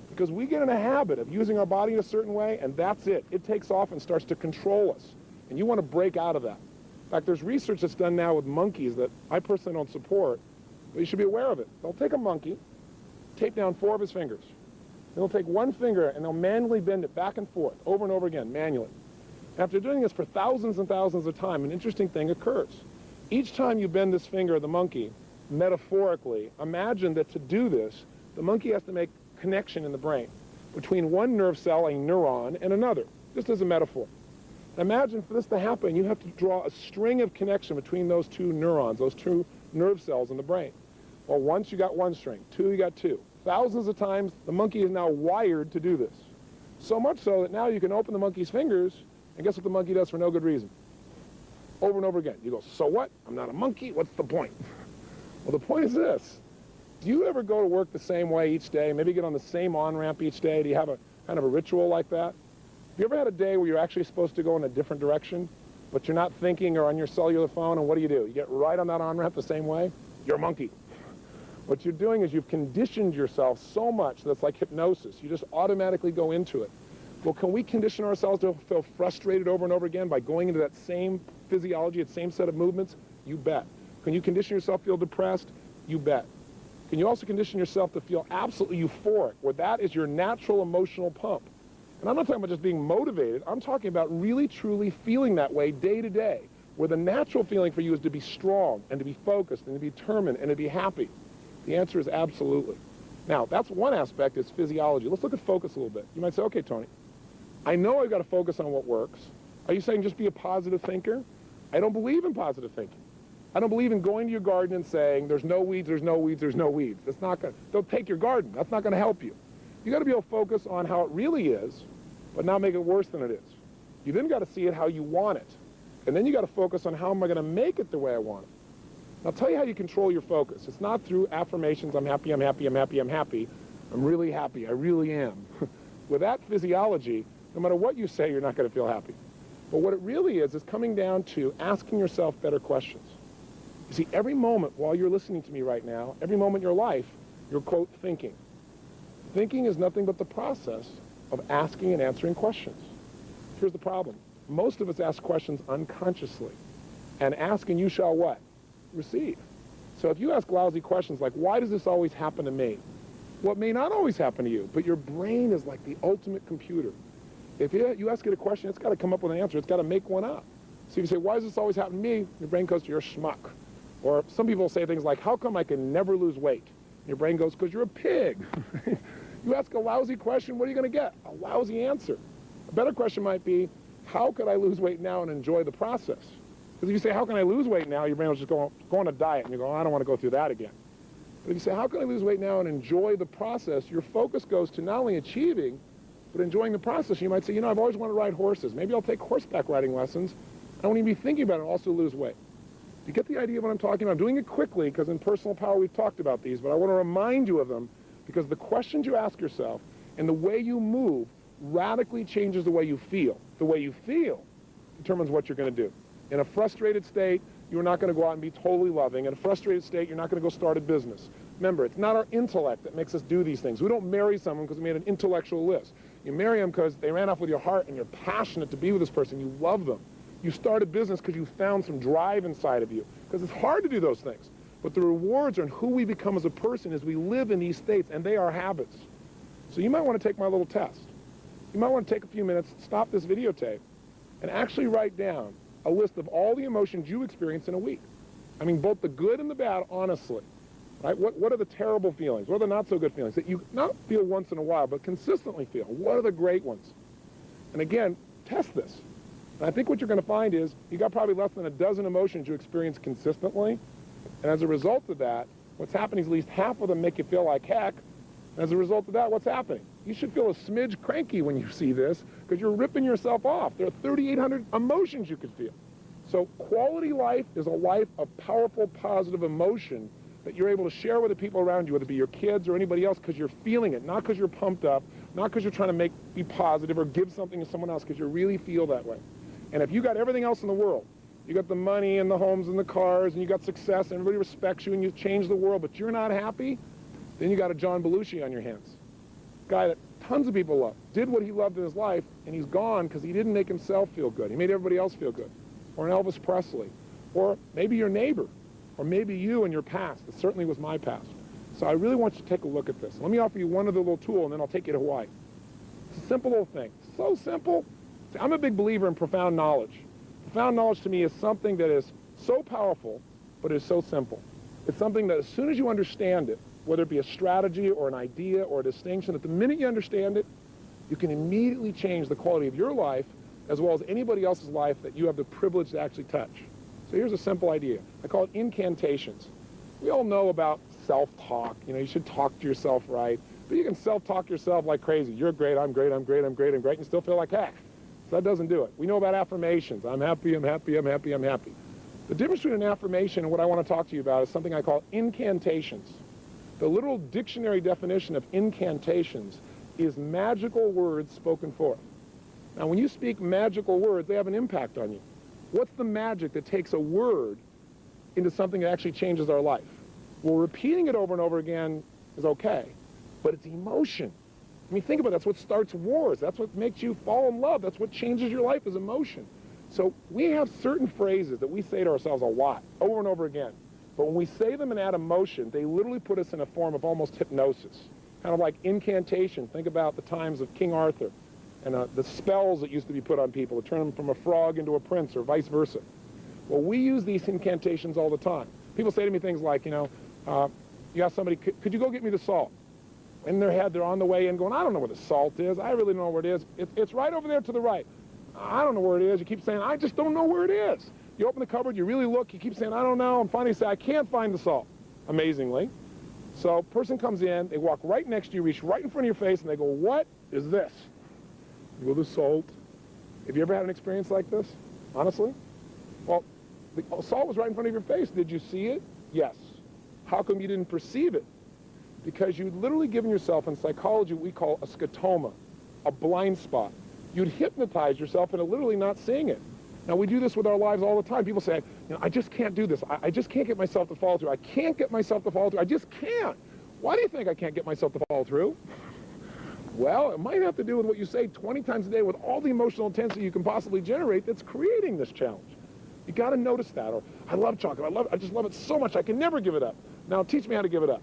because we get in a habit of using our body in a certain way, and that's it. It takes off and starts to control us, and you want to break out of that. In fact, there's research that's done now with monkeys that I personally don't support, but you should be aware of it. They'll take a monkey, tape down 4 of his fingers. They'll take one finger, and they'll manually bend it back and forth, over and over again, manually. After doing this for thousands and thousands of times, an interesting thing occurs. Each time you bend this finger of the monkey, metaphorically, imagine that to do this, the monkey has to make connection in the brain between one nerve cell, a neuron, and another, just as a metaphor. Imagine for this to happen, you have to draw a string of connection between those 2 neurons, those 2 nerve cells in the brain. Well, once you got 1 string, 2 you got 2. Thousands of times, the monkey is now wired to do this. So much so that now you can open the monkey's fingers, and guess what the monkey does for no good reason? Over and over again. You go, so what? I'm not a monkey. What's the point? Well, the point is this. Do you ever go to work the same way each day, maybe get on the same on-ramp each day? Do you have a kind of a ritual like that? Have you ever had a day where you're actually supposed to go in a different direction, but you're not thinking or on your cellular phone, and what do? You get right on that on-ramp the same way? You're a monkey. What you're doing is you've conditioned yourself so much that it's like hypnosis. You just automatically go into it. Well, can we condition ourselves to feel frustrated over and over again by going into that same physiology, that same set of movements? You bet. Can you condition yourself to feel depressed? You bet. Can you also condition yourself to feel absolutely euphoric, where that is your natural emotional pump? And I'm not talking about just being motivated. I'm talking about really, truly feeling that way day to day, where the natural feeling for you is to be strong and to be focused and to be determined and to be happy. The answer is absolutely. Now, that's one aspect, is physiology. Let's look at focus a little bit. You might say, okay, Tony, I know I've got to focus on what works. Are you saying just be a positive thinker? I don't believe in positive thinking. I don't believe in going to your garden and saying, there's no weeds, there's no weeds, there's no weeds. That's not going to, don't take your garden. That's not going to help you. You got to be able to focus on how it really is, but not make it worse than it is. You then got to see it how you want it. And then you got to focus on how am I going to make it the way I want it. I'll tell you how you control your focus. It's not through affirmations, I'm happy, I'm happy, I'm happy, I'm happy. I'm really happy, I really am. With that physiology, no matter what you say, you're not going to feel happy. But what it really is coming down to asking yourself better questions. You see, every moment while you're listening to me right now, every moment in your life, you're, quote, thinking. Thinking is nothing but the process of asking and answering questions. Here's the problem. Most of us ask questions unconsciously. And ask and you shall what? Receive. So if you ask lousy questions like, why does this always happen to me? Well, it may not always happen to you, but your brain is like the ultimate computer. If you ask it a question, it's got to come up with an answer. It's got to make one up. So if you say, why does this always happen to me? Your brain goes to, you're a schmuck. Or some people say things like, how come I can never lose weight? And your brain goes, because you're a pig. You ask a lousy question, what are you going to get? A lousy answer. A better question might be, how could I lose weight now and enjoy the process? Because if you say, how can I lose weight now, your brain will just go on a diet, and you go, oh, I don't want to go through that again. But if you say, how can I lose weight now and enjoy the process, your focus goes to not only achieving, but enjoying the process. You might say, you know, I've always wanted to ride horses. Maybe I'll take horseback riding lessons. I won't even be thinking about it and also lose weight. You get the idea of what I'm talking about? I'm doing it quickly because in Personal Power we've talked about these, but I want to remind you of them because the questions you ask yourself and the way you move radically changes the way you feel. The way you feel determines what you're going to do. In a frustrated state, you're not going to go out and be totally loving. In a frustrated state, you're not going to go start a business. Remember, it's not our intellect that makes us do these things. We don't marry someone because we made an intellectual list. You marry them because they ran off with your heart and you're passionate to be with this person. You love them. You start a business because you found some drive inside of you. Because it's hard to do those things. But the rewards are in who we become as a person as we live in these states, and they are habits. So you might want to take my little test. You might want to take a few minutes, stop this videotape, and actually write down a list of all the emotions you experience in a week. I mean, both the good and the bad, honestly. Right? What are the terrible feelings? What are the not so good feelings that you not feel once in a while, but consistently feel? What are the great ones? And again, test this. And I think what you're going to find is you got probably less than a dozen emotions you experience consistently. And as a result of that, what's happening is at least half of them make you feel like heck. And as a result of that, what's happening? You should feel a smidge cranky when you see this because you're ripping yourself off. There are 3,800 emotions you could feel. So quality life is a life of powerful, positive emotion that you're able to share with the people around you, whether it be your kids or anybody else, because you're feeling it, not because you're pumped up, not because you're trying to be positive or give something to someone else, because you really feel that way. And if you got everything else in the world, you got the money and the homes and the cars, and you got success, and everybody respects you, and you change the world, but you're not happy, then you got a John Belushi on your hands. Guy that tons of people love, did what he loved in his life, and he's gone because he didn't make himself feel good. He made everybody else feel good. Or an Elvis Presley. Or maybe your neighbor. Or maybe you in your past. It certainly was my past. So I really want you to take a look at this. Let me offer you one other little tool, and then I'll take you to Hawaii. It's a simple little thing. So simple. See, I'm a big believer in profound knowledge. Profound knowledge to me is something that is so powerful, but is so simple. It's something that as soon as you understand it, whether it be a strategy or an idea or a distinction, that the minute you understand it, you can immediately change the quality of your life as well as anybody else's life that you have the privilege to actually touch. So here's a simple idea. I call it incantations. We all know about self-talk. You know, you should talk to yourself right. But you can self-talk yourself like crazy. You're great, I'm great, I'm great, I'm great, I'm great, and you still feel like heck. So that doesn't do it. We know about affirmations. I'm happy, I'm happy, I'm happy, I'm happy. The difference between an affirmation and what I want to talk to you about is something I call incantations. The literal dictionary definition of incantations is magical words spoken forth. Now, when you speak magical words, they have an impact on you. What's the magic that takes a word into something that actually changes our life? Well, repeating it over and over again is okay, but it's emotion. I mean, think about it. That's what starts wars. That's what makes you fall in love. That's what changes your life is emotion. So we have certain phrases that we say to ourselves a lot, over and over again. But when we say them and add emotion, they literally put us in a form of almost hypnosis, kind of like incantation. Think about the times of King Arthur and the spells that used to be put on people to turn them from a frog into a prince or vice versa. Well, we use these incantations all the time. People say to me things like, you ask somebody, could you go get me the salt? In their head, they're on the way in going, I don't know where the salt is. I really don't know where it is. It's right over there to the right. I don't know where it is. You keep saying, I just don't know where it is. You open the cupboard, you really look, you keep saying, I don't know. And finally you say, I can't find the salt, amazingly. So a person comes in, they walk right next to you, reach right in front of your face, and they go, what is this? You go, the salt. Have you ever had an experience like this, honestly? Well, the salt was right in front of your face. Did you see it? Yes. How come you didn't perceive it? Because you'd literally given yourself, in psychology, what we call a scotoma, a blind spot. You'd hypnotize yourself into literally not seeing it. Now, we do this with our lives all the time. People say, I just can't do this. I just can't get myself to follow through. I can't get myself to follow through. I just can't. Why do you think I can't get myself to follow through? Well, it might have to do with what you say 20 times a day with all the emotional intensity you can possibly generate that's creating this challenge. You got to notice that. Or, I love chocolate. I just love it so much. I can never give it up. Now, teach me how to give it up.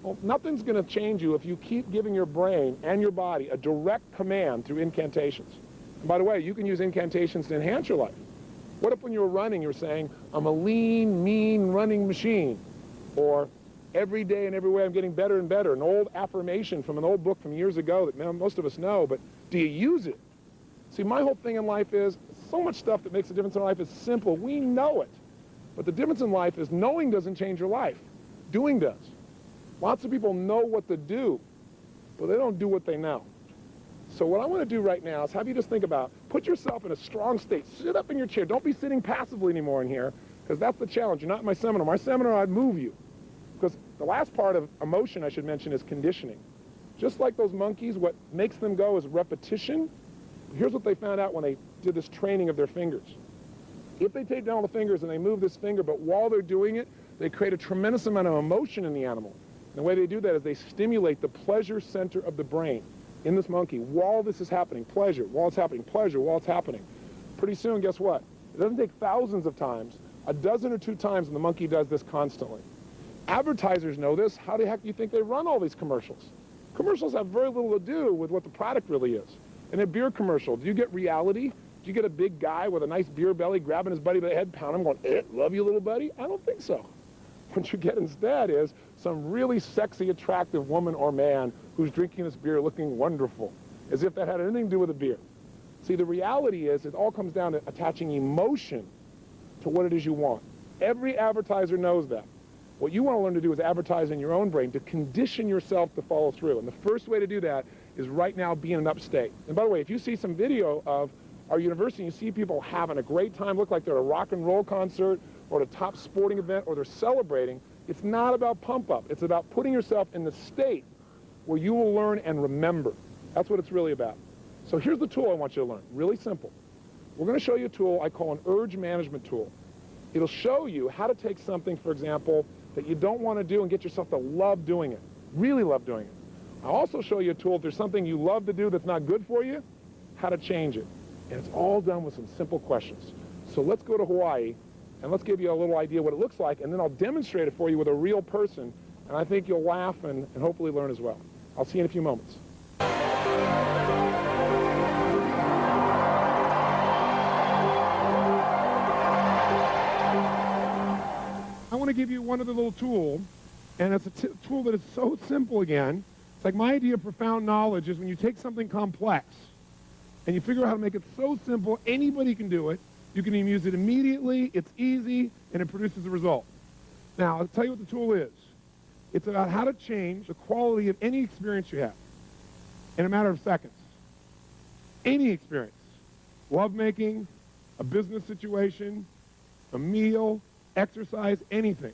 Well, nothing's going to change you if you keep giving your brain and your body a direct command through incantations. And by the way, you can use incantations to enhance your life. What if when you're running, you're saying, I'm a lean, mean running machine? Or every day and every way I'm getting better and better. An old affirmation from an old book from years ago that most of us know, but do you use it? See, my whole thing in life is, so much stuff that makes a difference in life is simple. We know it. But the difference in life is knowing doesn't change your life. Doing does. Lots of people know what to do, but they don't do what they know. So what I want to do right now is have you just think about, put yourself in a strong state. Sit up in your chair. Don't be sitting passively anymore in here, because that's the challenge. You're not in my seminar. My seminar, I'd move you. Because the last part of emotion, I should mention, is conditioning. Just like those monkeys, what makes them go is repetition. Here's what they found out when they did this training of their fingers. If they take down the fingers and they move this finger, but while they're doing it, they create a tremendous amount of emotion in the animal. And the way they do that is they stimulate the pleasure center of the brain in this monkey while this is happening. Pleasure, while it's happening. Pleasure, while it's happening. Pretty soon, guess what? It doesn't take thousands of times. A dozen or two times, and the monkey does this constantly. Advertisers know this. How the heck do you think they run all these commercials? Commercials have very little to do with what the product really is. In a beer commercial, do you get reality? Do you get a big guy with a nice beer belly grabbing his buddy by the head, pounding him, going, love you, little buddy? I don't think so. What you get instead is some really sexy, attractive woman or man who's drinking this beer looking wonderful, as if that had anything to do with the beer. See, the reality is it all comes down to attaching emotion to what it is you want. Every advertiser knows that. What you want to learn to do is advertise in your own brain to condition yourself to follow through. And the first way to do that is right now being in upstate. And by the way, if you see some video of our university, you see people having a great time, look like they're at a rock and roll concert or at a top sporting event, or they're celebrating, it's not about pump up. It's about putting yourself in the state where you will learn and remember. That's what it's really about. So here's the tool I want you to learn. Really simple. We're going to show you a tool I call an urge management tool. It'll show you how to take something, for example, that you don't want to do and get yourself to love doing it, really love doing it. I'll also show you a tool if there's something you love to do that's not good for you, how to change it. And it's all done with some simple questions. So let's go to Hawaii, and let's give you a little idea what it looks like, and then I'll demonstrate it for you with a real person, and I think you'll laugh and hopefully learn as well. I'll see you in a few moments. I want to give you one other little tool, and it's a tool that is so simple again. It's like my idea of profound knowledge is when you take something complex and you figure out how to make it so simple, anybody can do it. You can even use it immediately, it's easy, and it produces a result. Now, I'll tell you what the tool is. It's about how to change the quality of any experience you have in a matter of seconds. Any experience. Lovemaking, a business situation, a meal, exercise, anything.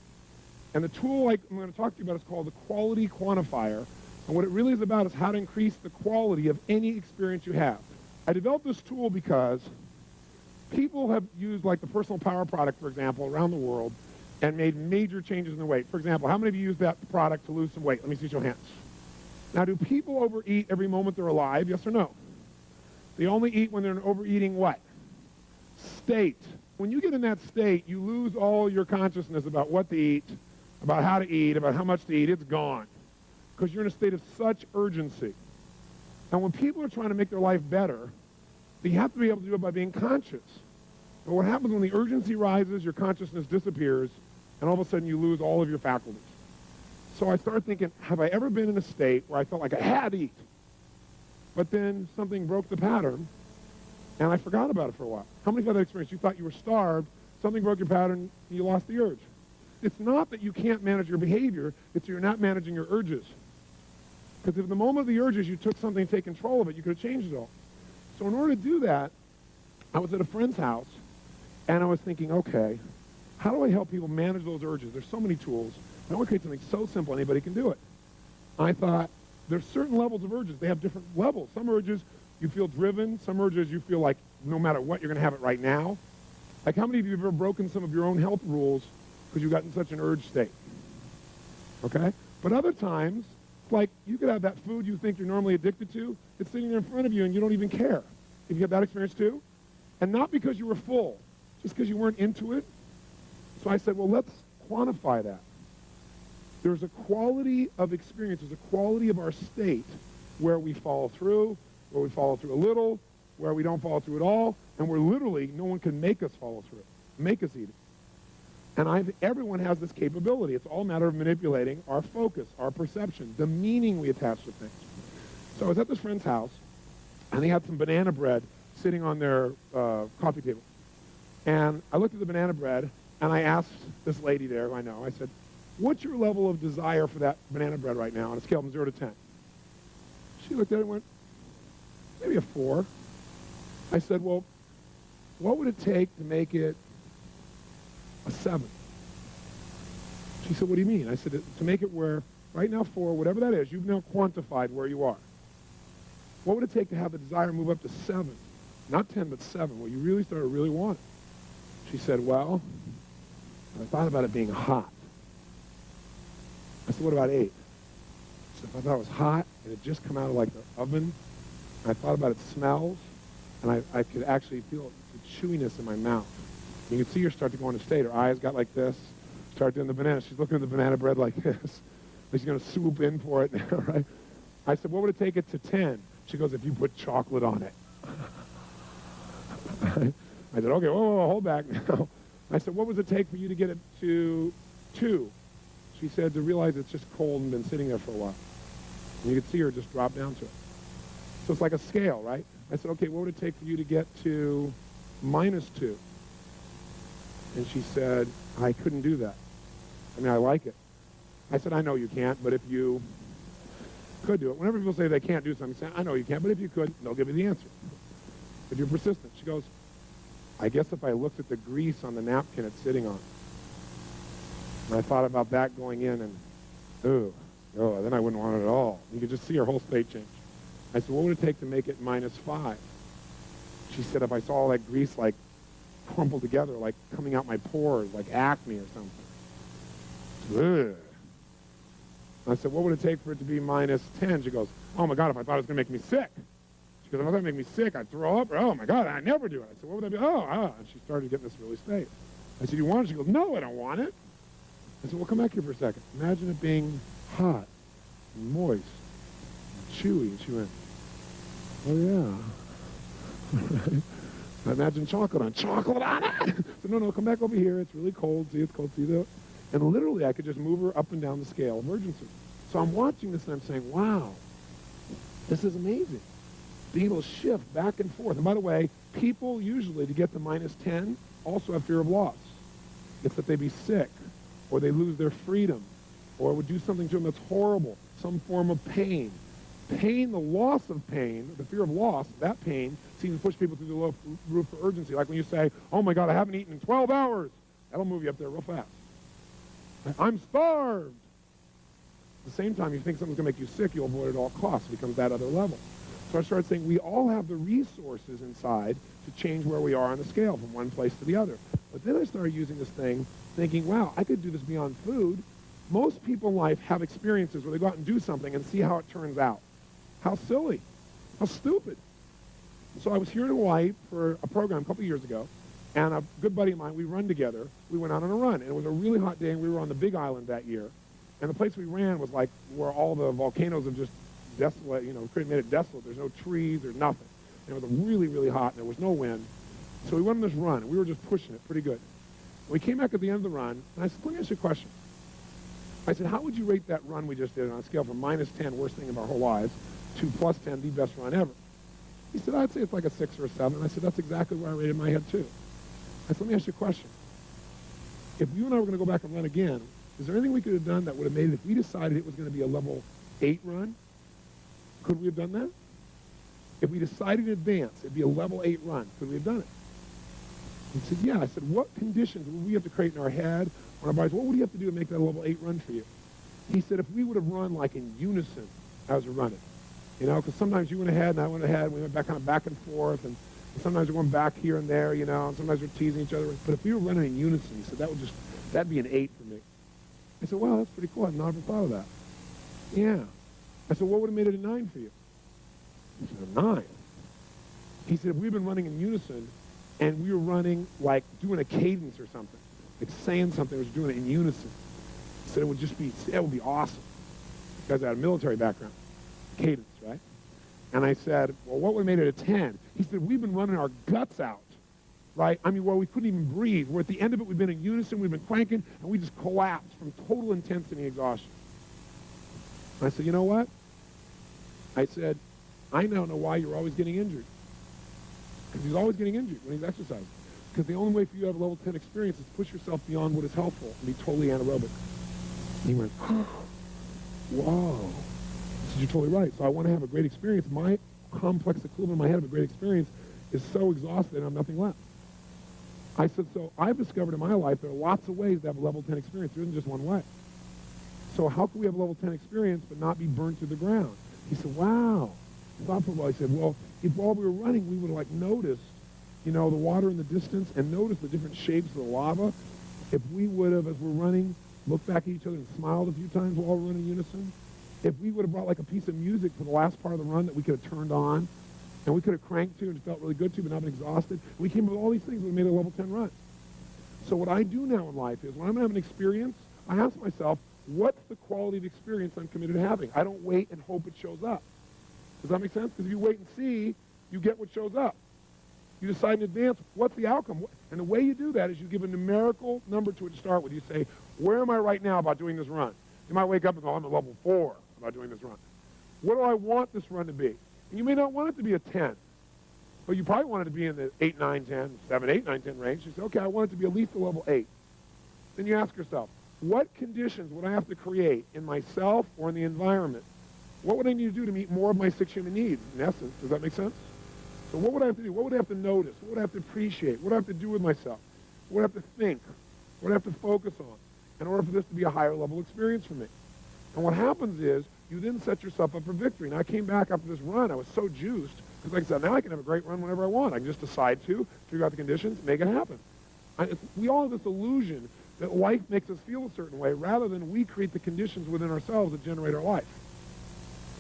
And the tool I'm going to talk to you about is called the quality quantifier. And what it really is about is how to increase the quality of any experience you have. I developed this tool because people have used like the personal power product, for example, around the world and made major changes in their weight. For example, how many of you use that product to lose some weight? Let me see your hands. Now, do people overeat every moment they're alive? Yes or no? They only eat when they're in overeating what? State. When you get in that state, you lose all your consciousness about what to eat, about how to eat, about how much to eat. It's gone because you're in a state of such urgency. And when people are trying to make their life better, they have to be able to do it by being conscious. But what happens when the urgency rises, your consciousness disappears, and all of a sudden you lose all of your faculties. So I started thinking, have I ever been in a state where I felt like I had to eat, but then something broke the pattern, and I forgot about it for a while? How many of you had that experience? You thought you were starved, something broke your pattern, and you lost the urge. It's not that you can't manage your behavior, it's that you're not managing your urges. Because if the moment of the urges, you took something to take control of it, you could have changed it all. So in order to do that, I was at a friend's house, and I was thinking, okay, how do I help people manage those urges? There's so many tools. I want to create something so simple anybody can do it. I thought, there's certain levels of urges. They have different levels. Some urges, you feel driven. Some urges, you feel like no matter what, you're going to have it right now. Like how many of you have ever broken some of your own health rules because you got in such an urge state? Okay? But other times, like you could have that food you think you're normally addicted to, it's sitting there in front of you and you don't even care. Have you had that experience too? And not because you were full, just because you weren't into it. So I said, well, let's quantify that. There's a quality of experience, there's a quality of our state where we follow through, where we follow through a little, where we don't follow through at all, and where literally no one can make us follow through, make us eat it. And everyone has this capability. It's all a matter of manipulating our focus, our perception, the meaning we attach to things. So I was at this friend's house, and they had some banana bread sitting on their coffee table. And I looked at the banana bread, and I asked this lady there, who I know, I said, what's your level of desire for that banana bread right now on a scale from 0 to 10? She looked at it and went, maybe a 4. I said, well, what would it take to make it a 7? She said, what do you mean? I said, to make it where, right now 4, whatever that is, you've now quantified where you are. What would it take to have the desire move up to 7? Not 10, but 7, where you really start to really want it. She said, well, I thought about it being hot. I said, what about 8? She said, if I thought it was hot, and it just come out of like the oven, and I thought about its smells, and I could actually feel the chewiness in my mouth. You can see her start to go into state. Her eyes got like this, start doing the banana. She's looking at the banana bread like this. Like she's going to swoop in for it now, right? I said, what would it take it to 10? She goes, if you put chocolate on it. I said, okay, whoa, hold back now. I said, what would it take for you to get it to 2? She said, to realize it's just cold and been sitting there for a while. And you could see her just drop down to it. So it's like a scale, right? I said, okay, what would it take for you to get to -2? And she said, I couldn't do that. I mean, I like it. I said, I know you can't, but if you could do it. Whenever people say they can't do something, say, I know you can't, but if you could, they'll give you the answer. If you're persistent. She goes, I guess if I looked at the grease on the napkin it's sitting on. And I thought about that going in and, then I wouldn't want it at all. You could just see her whole state change. I said, what would it take to make it -5? She said, if I saw all that grease like crumpled together, like coming out my pores, like acne or something. Ugh. I said, what would it take for it to be -10? She goes, oh my God, if I thought it was going to make me sick. She goes, if I thought it would make me sick, I'd throw up. Or, oh my God, I never do it. I said, what would I do? And she started getting this really state. I said, you want it? She goes, no, I don't want it. I said, well, come back here for a second. Imagine it being hot and moist and chewy. And she went, oh yeah. I imagine chocolate on it. So no, come back over here. It's really cold. See, it's cold. See that? And literally, I could just move her up and down the scale of urgency. So I'm watching this and I'm saying, wow, this is amazing. Being able to shift back and forth. And by the way, people usually, to get to -10, also have fear of loss. It's that they be sick, or they lose their freedom, or it would do something to them that's horrible, some form of pain. Pain, the loss of pain, the fear of loss, that pain, seems to push people through the roof for urgency. Like when you say, oh my God, I haven't eaten in 12 hours. That'll move you up there real fast. I'm starved. At the same time, you think something's going to make you sick, you'll avoid it at all costs. It becomes that other level. So I started saying we all have the resources inside to change where we are on the scale from one place to the other. But then I started using this thing, thinking, wow, I could do this beyond food. Most people in life have experiences where they go out and do something and see how it turns out. How silly. How stupid. So I was here in Hawaii for a program a couple years ago, and a good buddy of mine, we run together. We went out on a run, and it was a really hot day, and we were on the Big Island that year. And the place we ran was like where all the volcanoes have just desolate, made it desolate. There's no trees, there's nothing. And it was really, really hot, and there was no wind. So we went on this run, and we were just pushing it pretty good. We came back at the end of the run, and I said, let me ask you a question. I said, how would you rate that run we just did on a scale from -10, worst thing of our whole lives, to +10, the best run ever? He said, I'd say it's like a 6 or a 7. I said, that's exactly where I rated my head, too. I said, let me ask you a question. If you and I were going to go back and run again, is there anything we could have done that would have made it, if we decided it was going to be a level 8 run, could we have done that? If we decided in advance it'd be a level 8 run, could we have done it? He said, yeah. I said, what conditions would we have to create in our head, on our bodies? What would you have to do to make that a level 8 run for you? He said, if we would have run like in unison as we're running, because sometimes you went ahead and I went ahead, and we went back and forth, and sometimes we're going back here and there, and sometimes we're teasing each other. But if we were running in unison, he said, that'd be an 8 for me. I said, wow, that's pretty cool. I've never thought of that. Yeah. I said, what would have made it a 9 for you? He said, a 9. He said, if we've been running in unison and we were running like doing a cadence or something, like saying something, was doing it in unison, he said, it would be awesome. Because I had a military background. Cadence, right? And I said, well, what would have made it a 10? He said, we've been running our guts out, right? I mean, we couldn't even breathe. We're at the end of it. We've been in unison. We've been cranking, and we just collapsed from total intensity and exhaustion. I said, you know what? I said, I now know why you're always getting injured. Because he's always getting injured when he's exercising. Because the only way for you to have a level 10 experience is to push yourself beyond what is helpful and be totally anaerobic. And he went, whoa. I said, you're totally right. So I want to have a great experience. My complex equivalent in my head of a great experience is so exhausted and I have nothing left. I said, so I've discovered in my life there are lots of ways to have a level 10 experience. There isn't just one way. So how can we have a level 10 experience but not be burned to the ground? He said, wow. I thought for a while. He said, well, if while we were running, we would have noticed, the water in the distance and noticed the different shapes of the lava. If we would have, as we're running, looked back at each other and smiled a few times while we're running in unison, if we would have brought like a piece of music for the last part of the run that we could have turned on, and we could have cranked to and felt really good to, but not been exhausted, we came up with all these things that made it a level 10 run. So what I do now in life is when I'm having an experience, I ask myself, what's the quality of experience I'm committed to having? I don't wait and hope it shows up. Does that make sense? Because if you wait and see, you get what shows up. You decide in advance what's the outcome. And the way you do that is you give a numerical number to it to start with. You say, where am I right now about doing this run? You might wake up and go, I'm at level 4 about doing this run. What do I want this run to be? And you may not want it to be a 10. But you probably want it to be in the 8, 9, 10, 7, 8, 9, 10 range. You say, okay, I want it to be at least a level 8. Then you ask yourself, what conditions would I have to create in myself or in the environment? What would I need to do to meet more of my 6 human needs, in essence? Does that make sense? So what would I have to do? What would I have to notice? What would I have to appreciate? What would I have to do with myself? What would I have to think? What would I have to focus on in order for this to be a higher level experience for me? And what happens is you then set yourself up for victory. And I came back after this run. I was so juiced because, like I said, now I can have a great run whenever I want. I can just decide to, figure out the conditions, make it happen. We all have this illusion that life makes us feel a certain way rather than we create the conditions within ourselves that generate our life.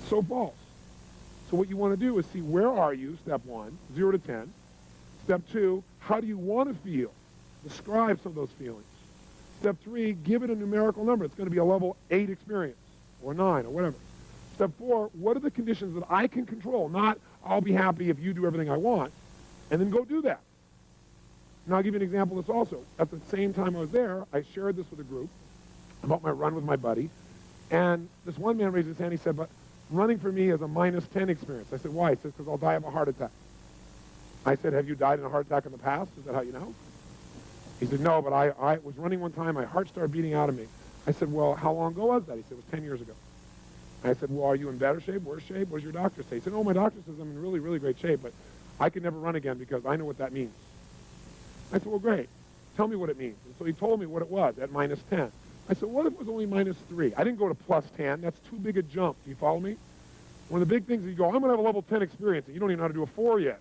So false. So what you want to do is see where are you, step 1, 0 to 10. Step 2, how do you want to feel? Describe some of those feelings. Step 3, give it a numerical number. It's going to be a level 8 experience or 9 or whatever. Step 4, what are the conditions that I can control? Not, I'll be happy if you do everything I want. And then go do that. Now I'll give you an example of this also. At the same time I was there, I shared this with a group about my run with my buddy. And this one man raised his hand. He said, but running for me is a -10 experience. I said, why? He said, because I'll die of a heart attack. I said, have you died in a heart attack in the past? Is that how you know? He said, no, but I was running one time. My heart started beating out of me. I said, well, how long ago was that? He said, it was 10 years ago. I said, well, are you in better shape, worse shape? What does your doctor say? He said, oh, my doctor says I'm in really, really great shape, but I can never run again because I know what that means. I said, well, great. Tell me what it means. And so he told me what it was at -10. I said, what if it was only -3? I didn't go to +10. That's too big a jump. Do you follow me? One of the big things is you go, I'm going to have a level 10 experience, and you don't even know how to do a 4 yet.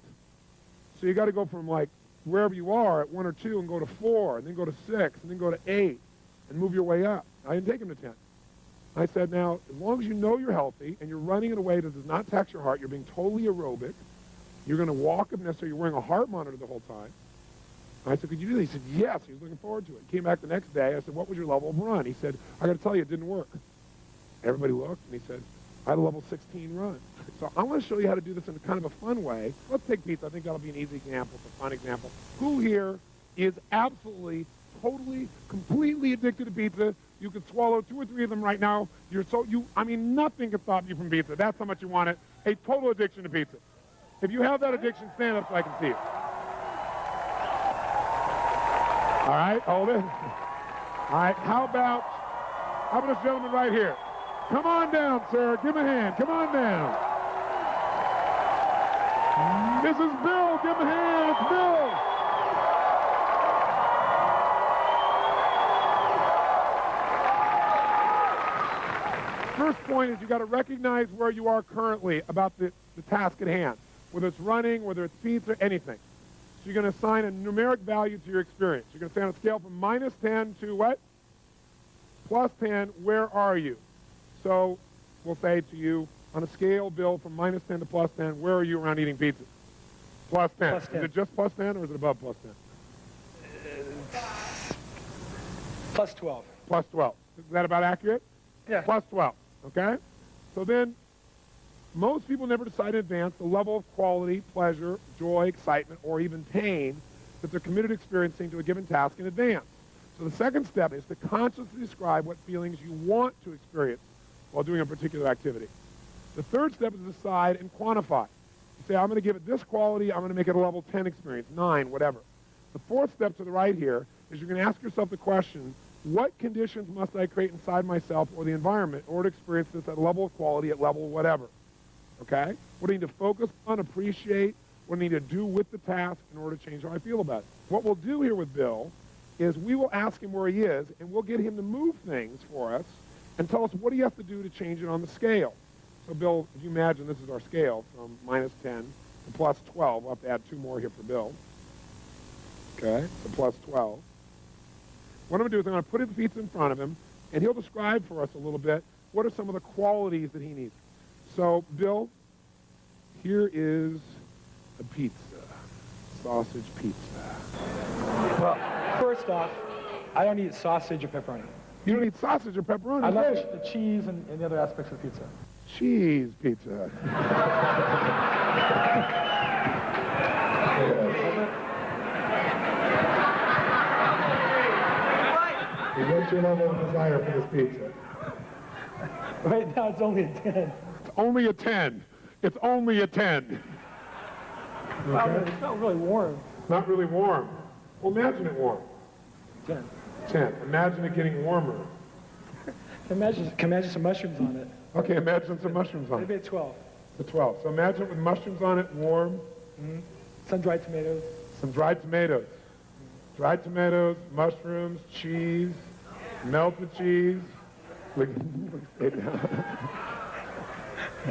So you got to go from, like, wherever you are at 1 or 2 and go to 4, and then go to 6, and then go to 8, and move your way up. I didn't take him to 10. I said, now, as long as you know you're healthy, and you're running in a way that does not tax your heart, you're being totally aerobic, you're going to walk if necessary, you're wearing a heart monitor the whole time. I said, could you do that? He said, yes. He was looking forward to it. He came back the next day. I said, what was your level of run? He said, I got to tell you, it didn't work. Everybody looked, and he said, I had a level 16 run. So I want to show you how to do this in a kind of a fun way. Let's take pizza. I think that'll be an easy example. It's a fun example. Who here is absolutely, totally, completely addicted to pizza? You could swallow 2 or 3 of them right now. I mean, nothing can stop you from pizza. That's how much you want it. A total addiction to pizza. If you have that addiction, stand up so I can see it. All right, hold it. All right, how about this gentleman right here? Come on down, sir. Give him a hand. Come on down. This is Bill. Give him a hand. It's Bill. First point is you got to recognize where you are currently about the task at hand, whether it's running, whether it's pizza, anything. So you're going to assign a numeric value to your experience. You're going to say on a scale from -10 to what? +10, where are you? So we'll say to you, on a scale, Bill, from -10 to +10, where are you around eating pizza? +10. Is it just +10 or is it above +10? +12. +12. Is that about accurate? Yeah. +12, okay? So then, most people never decide in advance the level of quality, pleasure, joy, excitement, or even pain that they're committed to experiencing to a given task in advance. So the second step is to consciously describe what feelings you want to experience while doing a particular activity. The third step is decide and quantify. You say, I'm going to give it this quality, I'm going to make it a level 10 experience, 9, whatever. The fourth step to the right here is you're going to ask yourself the question, what conditions must I create inside myself or the environment in order to experience this at a level of quality, at level whatever? Okay? What do I need to focus on, appreciate, what do I need to do with the task in order to change how I feel about it? What we'll do here with Bill is we will ask him where he is, and we'll get him to move things for us and tell us what he has to do to change it on the scale. So, Bill, if you imagine this is our scale from -10 to +12. We'll have to add 2 more here for Bill. Okay, so +12. What I'm going to do is I'm going to put the pizza in front of him, and he'll describe for us a little bit what are some of the qualities that he needs. So, Bill, here is a pizza, sausage pizza. Well, first off, I don't eat sausage or pepperoni. You don't eat sausage or pepperoni? I love the cheese and the other aspects of pizza. Cheese pizza. What's your level of desire for this pizza? Right now, it's only a 10. It's only a 10. It's only a 10. Okay. It's not really warm. Not really warm. Well, imagine it warm. 10. 10. Imagine it getting warmer. Imagine some mushrooms on it. Okay, imagine some mushrooms on Maybe it. a 12. The 12. So imagine it with mushrooms on it, warm. Mm-hmm. Sun-dried tomatoes. Some dried tomatoes. Dried tomatoes, mushrooms, cheese, melted cheese. Look, stay down.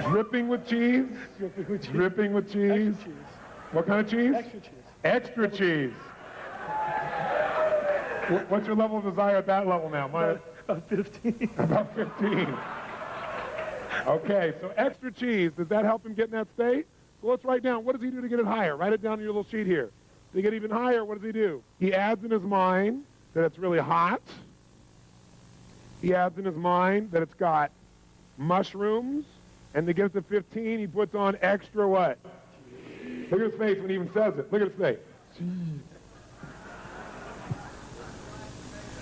Dripping with cheese. Dripping with cheese. Dripping with cheese. Extra cheese. What kind of cheese? Extra cheese. Extra cheese. What's your level of desire at that level now? About 15. About 15. Okay, so extra cheese, does that help him get in that state? Well, let's write down, what does he do to get it higher? Write it down on your little sheet here. To get even higher, what does he do? He adds in his mind that it's really hot. He adds in his mind that it's got mushrooms. And to get it to 15, he puts on extra what? Look at his face when he even says it. Look at his face.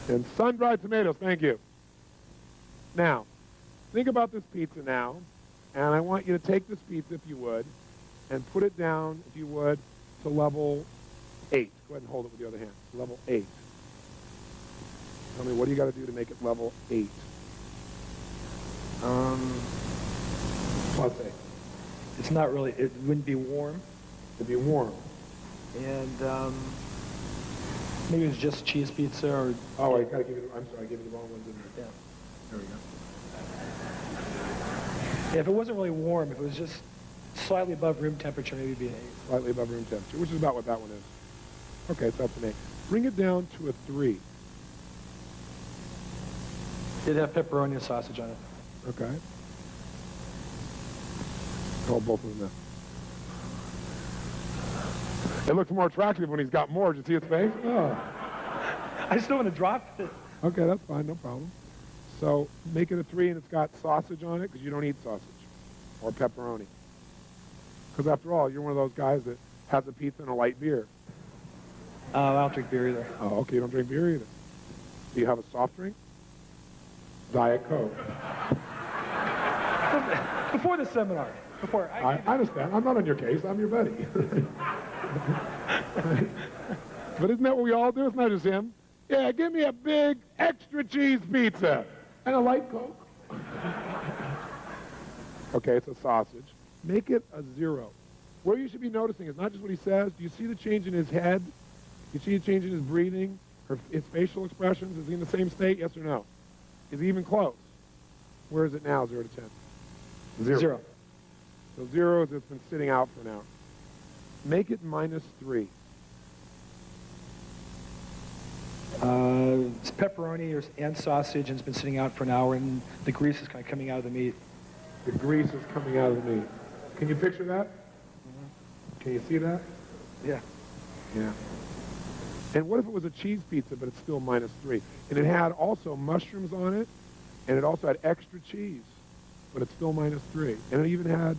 And sun-dried tomatoes, thank you. Now, think about this pizza now, and I want you to take this pizza, if you would, and put it down, if you would, to level 8. Go ahead and hold it with the other hand. Level 8. Tell me, what do you got to do to make it level 8? Plus 8. It's not really, it wouldn't be warm. To be warm. And maybe it's just cheese pizza or... Oh, I gotta give you, I'm sorry, I gave you the wrong one, didn't I? Yeah. There we go. Yeah, if it wasn't really warm, if it was just slightly above room temperature, maybe it'd be an 8. Slightly above room temperature, which is about what that one is. Okay, so that's an 8. Bring it down to a 3. It'd have pepperoni and sausage on it. Okay. Call both of them now. It looks more attractive when he's got more. Did you see his face? Oh. I just don't want to drop it. Okay, that's fine, no problem. So make it a 3 and it's got sausage on it because you don't eat sausage or pepperoni. Because after all, you're one of those guys that has a pizza and a light beer. I don't drink beer either. Oh, okay, you don't drink beer either. Do you have a soft drink? Diet Coke. Before the seminar. Before. I understand. I'm not on your case. I'm your buddy. But isn't that what we all do? It's not just him. Yeah, give me a big extra cheese pizza and a light Coke. Okay, it's a sausage. Make it a 0. What you should be noticing is not just what he says. Do you see the change in his head? Do you see the change in his breathing? His facial expressions? Is he in the same state? Yes or no? Is he even close? Where is it now, 0 to 10? 0. So 0 is it's been sitting out for an hour. Make it -3. It's pepperoni and sausage, and it's been sitting out for an hour, and the grease is kind of coming out of the meat. The grease is coming out of the meat. Can you picture that? Mm-hmm. Can you see that? Yeah. Yeah. And what if it was a cheese pizza, but it's still -3? And it had also mushrooms on it, and it also had extra cheese, but it's still -3. And it even had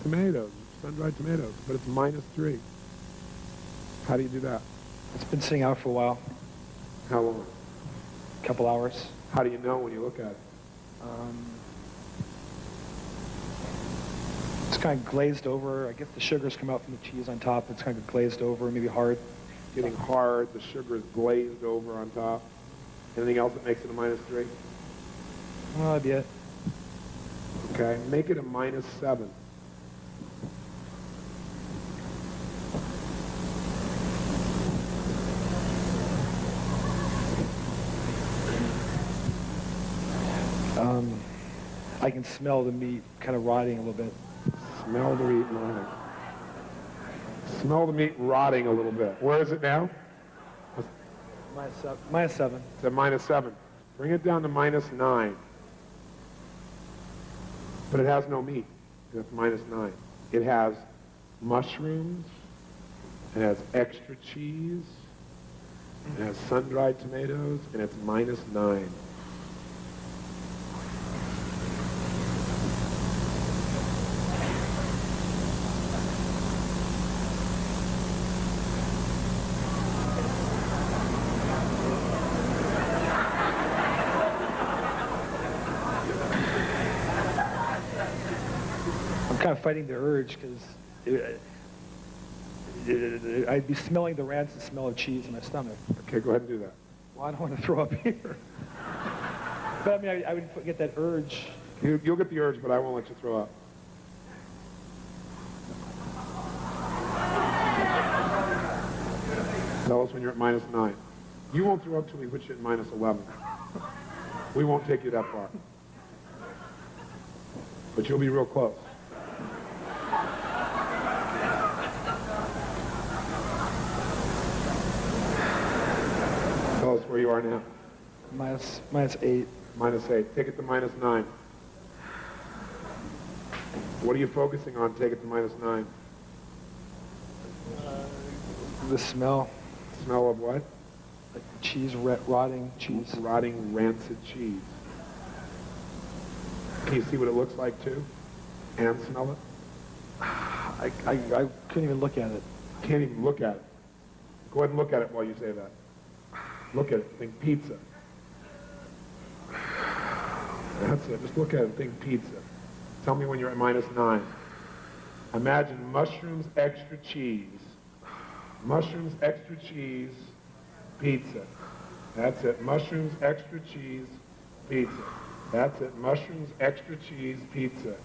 tomatoes, sun-dried tomatoes, but it's -3. How do you do that? It's been sitting out for a while, How long? a couple hours. How do you know when you look at it? It's kind of glazed over. I guess the sugars come out from the cheese on top. It's kind of glazed over, maybe hard. Getting hard, the sugar is glazed over on top. Anything else that makes it a -3? Well, that'd be it. Okay, make it a -7. I can smell the meat kind of rotting a little bit. Smell the meat rotting. Smell the meat rotting a little bit. Where is it now? -7. It's at -7. Bring it down to -9. But it has no meat. It's -9. It has mushrooms. It has extra cheese. It has sun-dried tomatoes, and it's -9. kind of fighting the urge because I'd be smelling the rancid smell of cheese in my stomach. Okay, go ahead and do that. Well, I don't want to throw up here. But I mean, I would get that urge. You'll get the urge, but I won't let you throw up. Tell us when you're at -9. You won't throw up till we put you at -11. We won't take you that far. But you'll be real close. Tell us where you are now. -8. -8. Take it to -9. What are you focusing on? Take it to -9. The smell. Smell of what? Like cheese, rotting cheese. Rotting, rancid cheese. Can you see what it looks like too? And smell it? I couldn't even look at it. Can't even look at it. Go ahead and look at it while you say that. Look at it. Think pizza. That's it. Just look at it. Think pizza. Tell me when you're at -9. Imagine mushrooms, extra cheese. Mushrooms, extra cheese, pizza. That's it. Mushrooms, extra cheese, pizza. That's it. Mushrooms, extra cheese, pizza.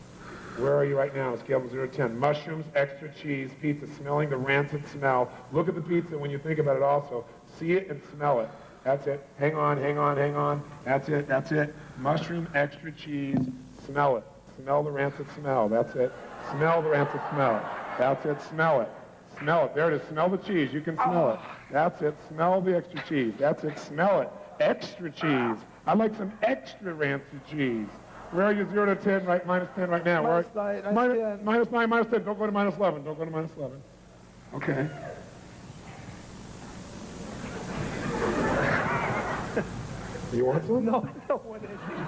Where are you right now? Scale of 0 to 10. Mushrooms, extra cheese, pizza. Smelling the rancid smell. Look at the pizza when you think about it also. See it and smell it. That's it. Hang on, hang on, hang on. That's it, that's it. Mushroom, extra cheese, smell it. Smell the rancid smell. That's it. Smell the rancid smell. That's it. Smell it. Smell it. There it is. Smell the cheese. You can smell it. That's it. Smell the extra cheese. That's it. Smell it. Extra cheese. I'd like some extra rancid cheese. Where are you? 0 to 10, right? -10 right now. -9, -9, -10. Don't go to -11. Don't go to -11. Okay. You want some? No, I don't want anything.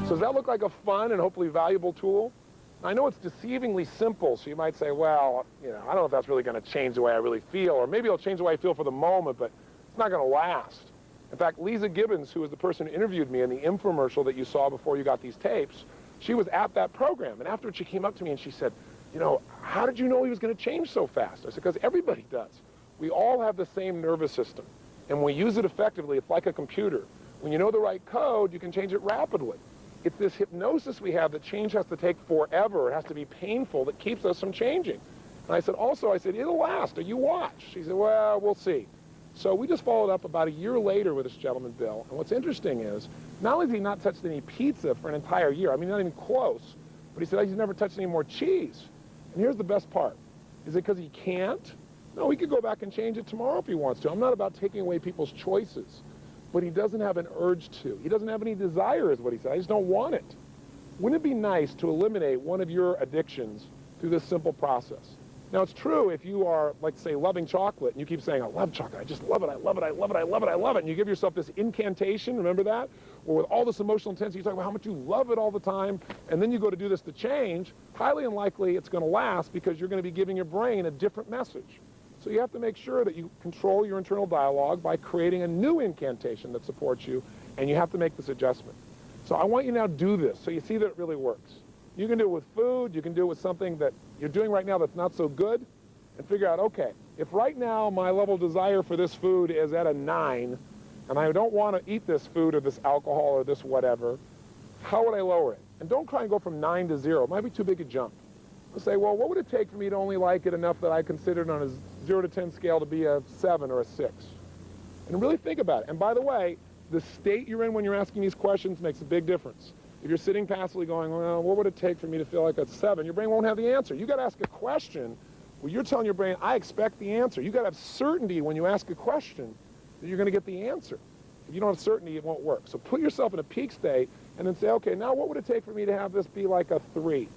So does that look like a fun and hopefully valuable tool? I know it's deceivingly simple, so you might say, well, I don't know if that's really going to change the way I really feel, or maybe it'll change the way I feel for the moment, but it's not going to last. In fact, Lisa Gibbons, who was the person who interviewed me in the infomercial that you saw before you got these tapes, she was at that program, and afterwards she came up to me and she said, how did you know he was going to change so fast? I said, because everybody does. We all have the same nervous system, and when we use it effectively, it's like a computer. When you know the right code, you can change it rapidly. It's this hypnosis we have that change has to take forever. It has to be painful that keeps us from changing. And I said, it'll last. You watch. She said, well, we'll see. So we just followed up about a year later with this gentleman, Bill. And what's interesting is, not only has he not touched any pizza for an entire year, I mean, not even close, but he said he's never touched any more cheese. And here's the best part. Is it because he can't? No, he could go back and change it tomorrow if he wants to. I'm not about taking away people's choices. But he doesn't have an urge to. He doesn't have any desire, is what he said. I just don't want it. Wouldn't it be nice to eliminate one of your addictions through this simple process? Now, it's true if you are, like, say, loving chocolate, and you keep saying, I love chocolate, I just love it, I love it, I love it, I love it, I love it, and you give yourself this incantation, remember that? Or with all this emotional intensity, you talk about how much you love it all the time, and then you go to do this to change, highly unlikely it's going to last because you're going to be giving your brain a different message. So you have to make sure that you control your internal dialogue by creating a new incantation that supports you, and you have to make this adjustment. So I want you now to do this so you see that it really works. You can do it with food, you can do it with something that you're doing right now that's not so good, and figure out, okay, if right now my level of desire for this food is at a 9, and I don't want to eat this food or this alcohol or this whatever, how would I lower it? And don't try and go from 9 to 0. It might be too big a jump. Let's say, well, what would it take for me to only like it enough that I consider it on a 0 to 10 scale to be a 7 or a 6? And really think about it. And by the way, the state you're in when you're asking these questions makes a big difference. If you're sitting passively going, well, what would it take for me to feel like a 7? Your brain won't have the answer. You got to ask a question where you're telling your brain, I expect the answer. You got to have certainty when you ask a question that you're going to get the answer. If you don't have certainty, it won't work. So put yourself in a peak state and then say, okay, now what would it take for me to have this be like a 3?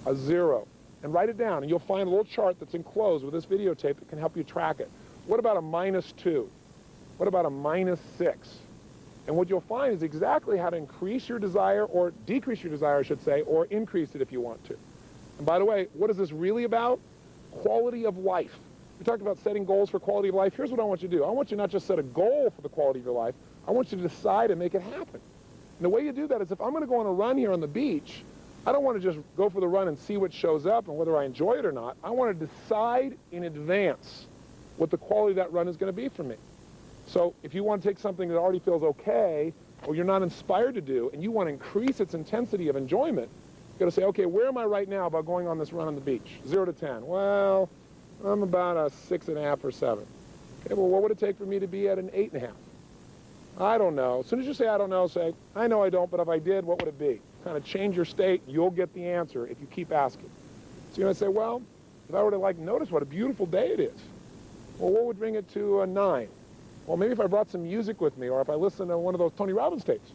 A 0, and write it down, and you'll find a little chart that's enclosed with this videotape that can help you track it. What about a -2? What about a -6? And what you'll find is exactly how to increase your desire, or decrease your desire, I should say, or increase it if you want to. And by the way, what is this really about? quality of life. We talked about setting goals for quality of life. Here's what I want you to do. I want you not just set a goal for the quality of your life. I want you to decide and make it happen. And the way you do that is if I'm going to go on a run here on the beach, I don't want to just go for the run and see what shows up and whether I enjoy it or not. I want to decide in advance what the quality of that run is going to be for me. So if you want to take something that already feels okay or you're not inspired to do and you want to increase its intensity of enjoyment, you've got to say, okay, where am I right now about going on this run on the beach? 0 to 10. Well, I'm about a 6.5 or 7. Okay, well, what would it take for me to be at an 8.5? I don't know. As soon as you say, I don't know, say, I know I don't, but if I did, what would it be? Kind of change your state, you'll get the answer if you keep asking. So you're going to say, well, if I were to notice what a beautiful day it is, well, what would bring it to a 9? Well, maybe if I brought some music with me, or if I listened to one of those Tony Robbins tapes,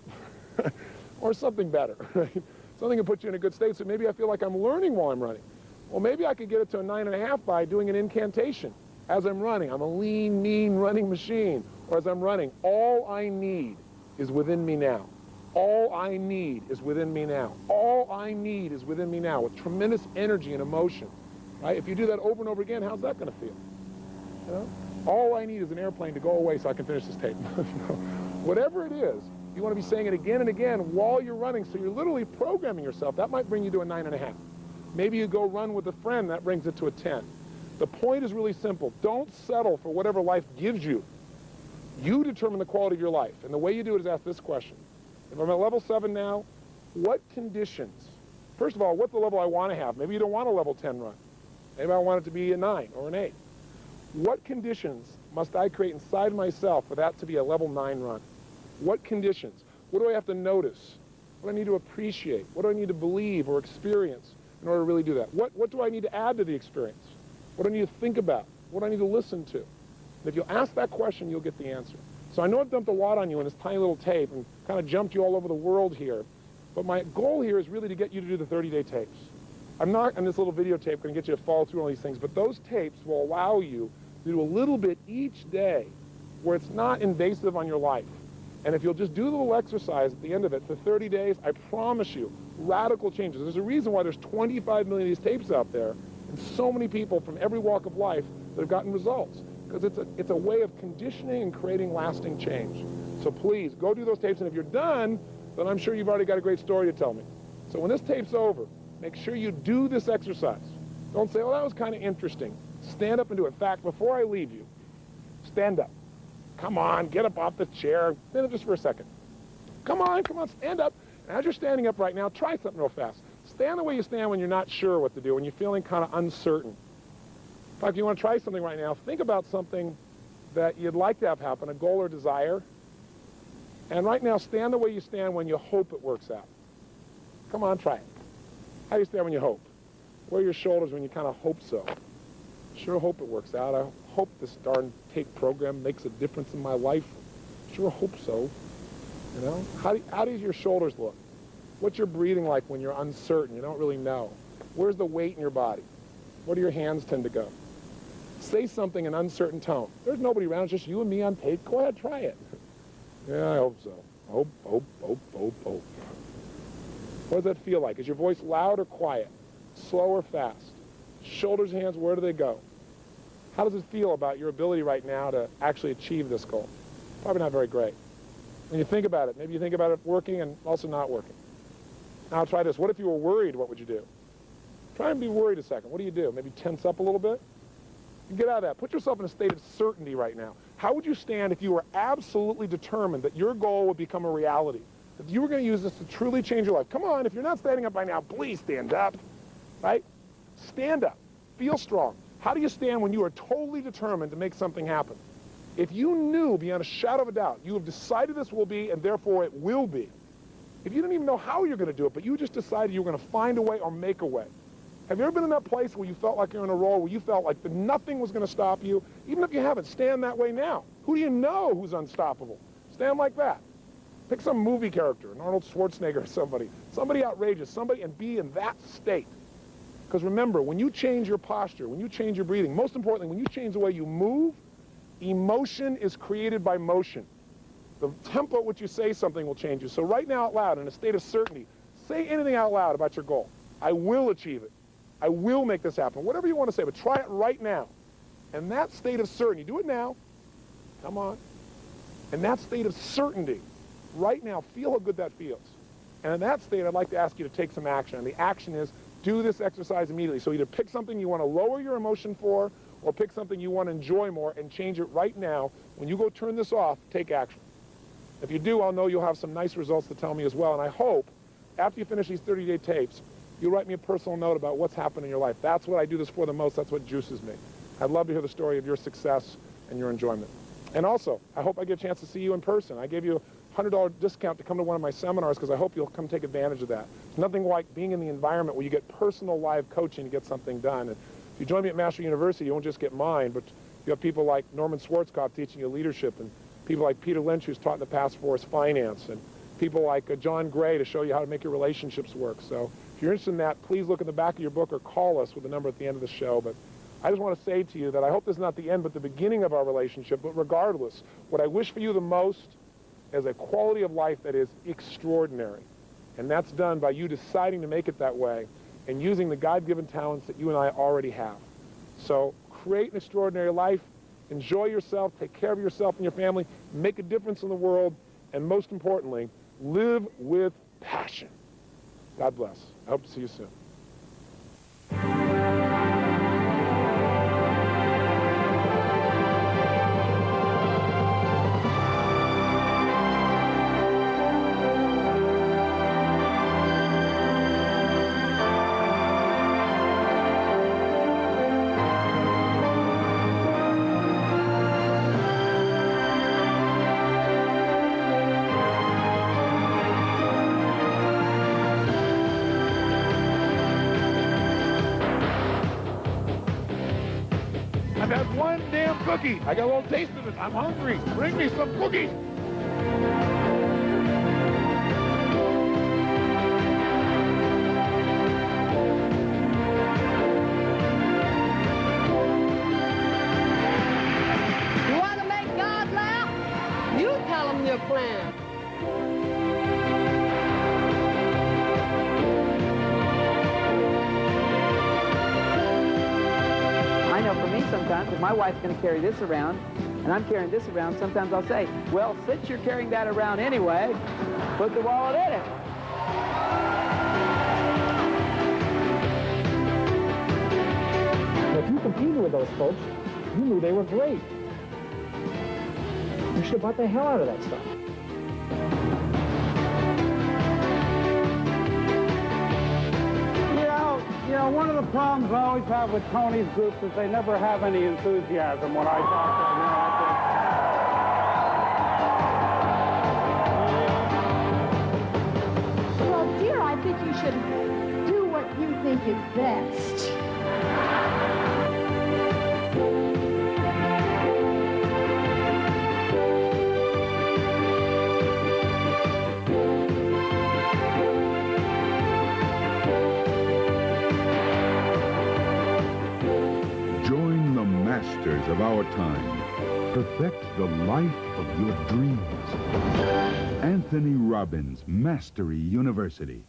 or something better, right? Something that puts you in a good state, so maybe I feel like I'm learning while I'm running. Well, maybe I could get it to a 9.5 by doing an incantation as I'm running. I'm a lean, mean running machine. Or as I'm running, all I need is within me now. All I need is within me now. All I need is within me now, with tremendous energy and emotion. Right? If you do that over and over again, how's that going to feel? You know? All I need is an airplane to go away so I can finish this tape. Whatever it is, you want to be saying it again and again while you're running, so you're literally programming yourself. That might bring you to a 9.5. Maybe you go run with a friend, that brings it to a 10. The point is really simple. Don't settle for whatever life gives you. You determine the quality of your life. And the way you do it is ask this question. If I'm at level 7 now, what conditions? First of all, what's the level I want to have? Maybe you don't want a level 10 run. Maybe I want it to be a 9 or an 8. What conditions must I create inside myself for that to be a level 9 run? What conditions? What do I have to notice? What do I need to appreciate? What do I need to believe or experience in order to really do that? What do I need to add to the experience? What do I need to think about? What do I need to listen to? And if you'll ask that question, you'll get the answer. So I know I've dumped a lot on you in this tiny little tape and kind of jumped you all over the world here, but my goal here is really to get you to do the 30-day tapes. I'm not, on this little videotape, going to get you to follow through all these things, but those tapes will allow you to do a little bit each day where it's not invasive on your life. And if you'll just do the little exercise at the end of it for 30 days, I promise you, radical changes. There's a reason why there's 25 million of these tapes out there and so many people from every walk of life that have gotten results. Because it's a way of conditioning and creating lasting change. So please, go do those tapes, and if you're done, then I'm sure you've already got a great story to tell me. So when this tape's over, make sure you do this exercise. Don't say, oh, that was kind of interesting. Stand up and do it. In fact, before I leave you, stand up. Come on, get up off the chair. Stand up just for a second. Come on, stand up. And as you're standing up right now, try something real fast. Stand the way you stand when you're not sure what to do, when you're feeling kind of uncertain. In fact, if you want to try something right now, think about something that you'd like to have happen, a goal or desire. And right now, stand the way you stand when you hope it works out. Come on, try it. How do you stand when you hope? Where are your shoulders when you kind of hope so? Sure hope it works out. I hope this darn tape program makes a difference in my life. Sure hope so. You know? How do your shoulders look? What's your breathing like when you're uncertain? You don't really know. Where's the weight in your body? Where do your hands tend to go? Say something in uncertain tone. There's nobody around, it's just you and me on tape. Go ahead, try it. Yeah, I hope so. Hope. What does that feel like? Is your voice loud or quiet? Slow or fast? Shoulders, hands, where do they go? How does it feel about your ability right now to actually achieve this goal? Probably not very great. When you think about it, maybe you think about it working and also not working. Now try this. What if you were worried? What would you do? Try and be worried a second. What do you do? Maybe tense up a little bit? Get out of that. Put yourself in a state of certainty right now. How would you stand if you were absolutely determined that your goal would become a reality? If you were going to use this to truly change your life? Come on, if you're not standing up by now, please stand up. Right? Stand up. Feel strong. How do you stand when you are totally determined to make something happen? If you knew beyond a shadow of a doubt, you have decided this will be and therefore it will be. If you didn't even know how you're going to do it, but you just decided you were going to find a way or make a way. Have you ever been in that place where you felt like you're in a role, where you felt like nothing was going to stop you? Even if you haven't, stand that way now. Who do you know who's unstoppable? Stand like that. Pick some movie character, an Arnold Schwarzenegger or somebody outrageous, somebody, and be in that state. Because remember, when you change your posture, when you change your breathing, most importantly, when you change the way you move, emotion is created by motion. The tempo at which you say something will change you. So right now out loud, in a state of certainty, say anything out loud about your goal. I will achieve it. I will make this happen. Whatever you want to say, but try it right now. And that state of certainty, do it now. Come on. And that state of certainty, right now, feel how good that feels. And in that state, I'd like to ask you to take some action. And the action is do this exercise immediately. So either pick something you want to lower your emotion for, or pick something you want to enjoy more and change it right now. When you go turn this off, take action. If you do, I'll know you'll have some nice results to tell me as well. And I hope, after you finish these 30-day tapes, you'll write me a personal note about what's happened in your life. That's what I do this for the most. That's what juices me. I'd love to hear the story of your success and your enjoyment. And also, I hope I get a chance to see you in person. I gave you a $100 discount to come to one of my seminars because I hope you'll come take advantage of that. There's nothing like being in the environment where you get personal live coaching to get something done. And if you join me at Master University, you won't just get mine, but you have people like Norman Schwarzkopf teaching you leadership, and people like Peter Lynch, who's taught in the past for us finance, and people like John Gray to show you how to make your relationships work. So if you're interested in that, please look at the back of your book or call us with the number at the end of the show. But I just want to say to you that I hope this is not the end but the beginning of our relationship. But regardless, what I wish for you the most is a quality of life that is extraordinary. And that's done by you deciding to make it that way and using the God-given talents that you and I already have. So create an extraordinary life, enjoy yourself, take care of yourself and your family, make a difference in the world, and most importantly, live with passion. God bless. I hope to see you soon. I've had one damn cookie. I got a little taste of it. I'm hungry. Bring me some cookies. You want to make God laugh? You tell him your plan. I know for me sometimes, if my wife's going to carry this around, and I'm carrying this around, sometimes I'll say, well, since you're carrying that around anyway, put the wallet in it. If you competed with those folks, you knew they were great. You should have bought the hell out of that stuff. You know, one of the problems I always have with Tony's groups is they never have any enthusiasm when I talk to them. Well, dear, I think you should do what you think is best. Join the masters of our time. Perfect the life of your dreams. Anthony Robbins, Mastery University.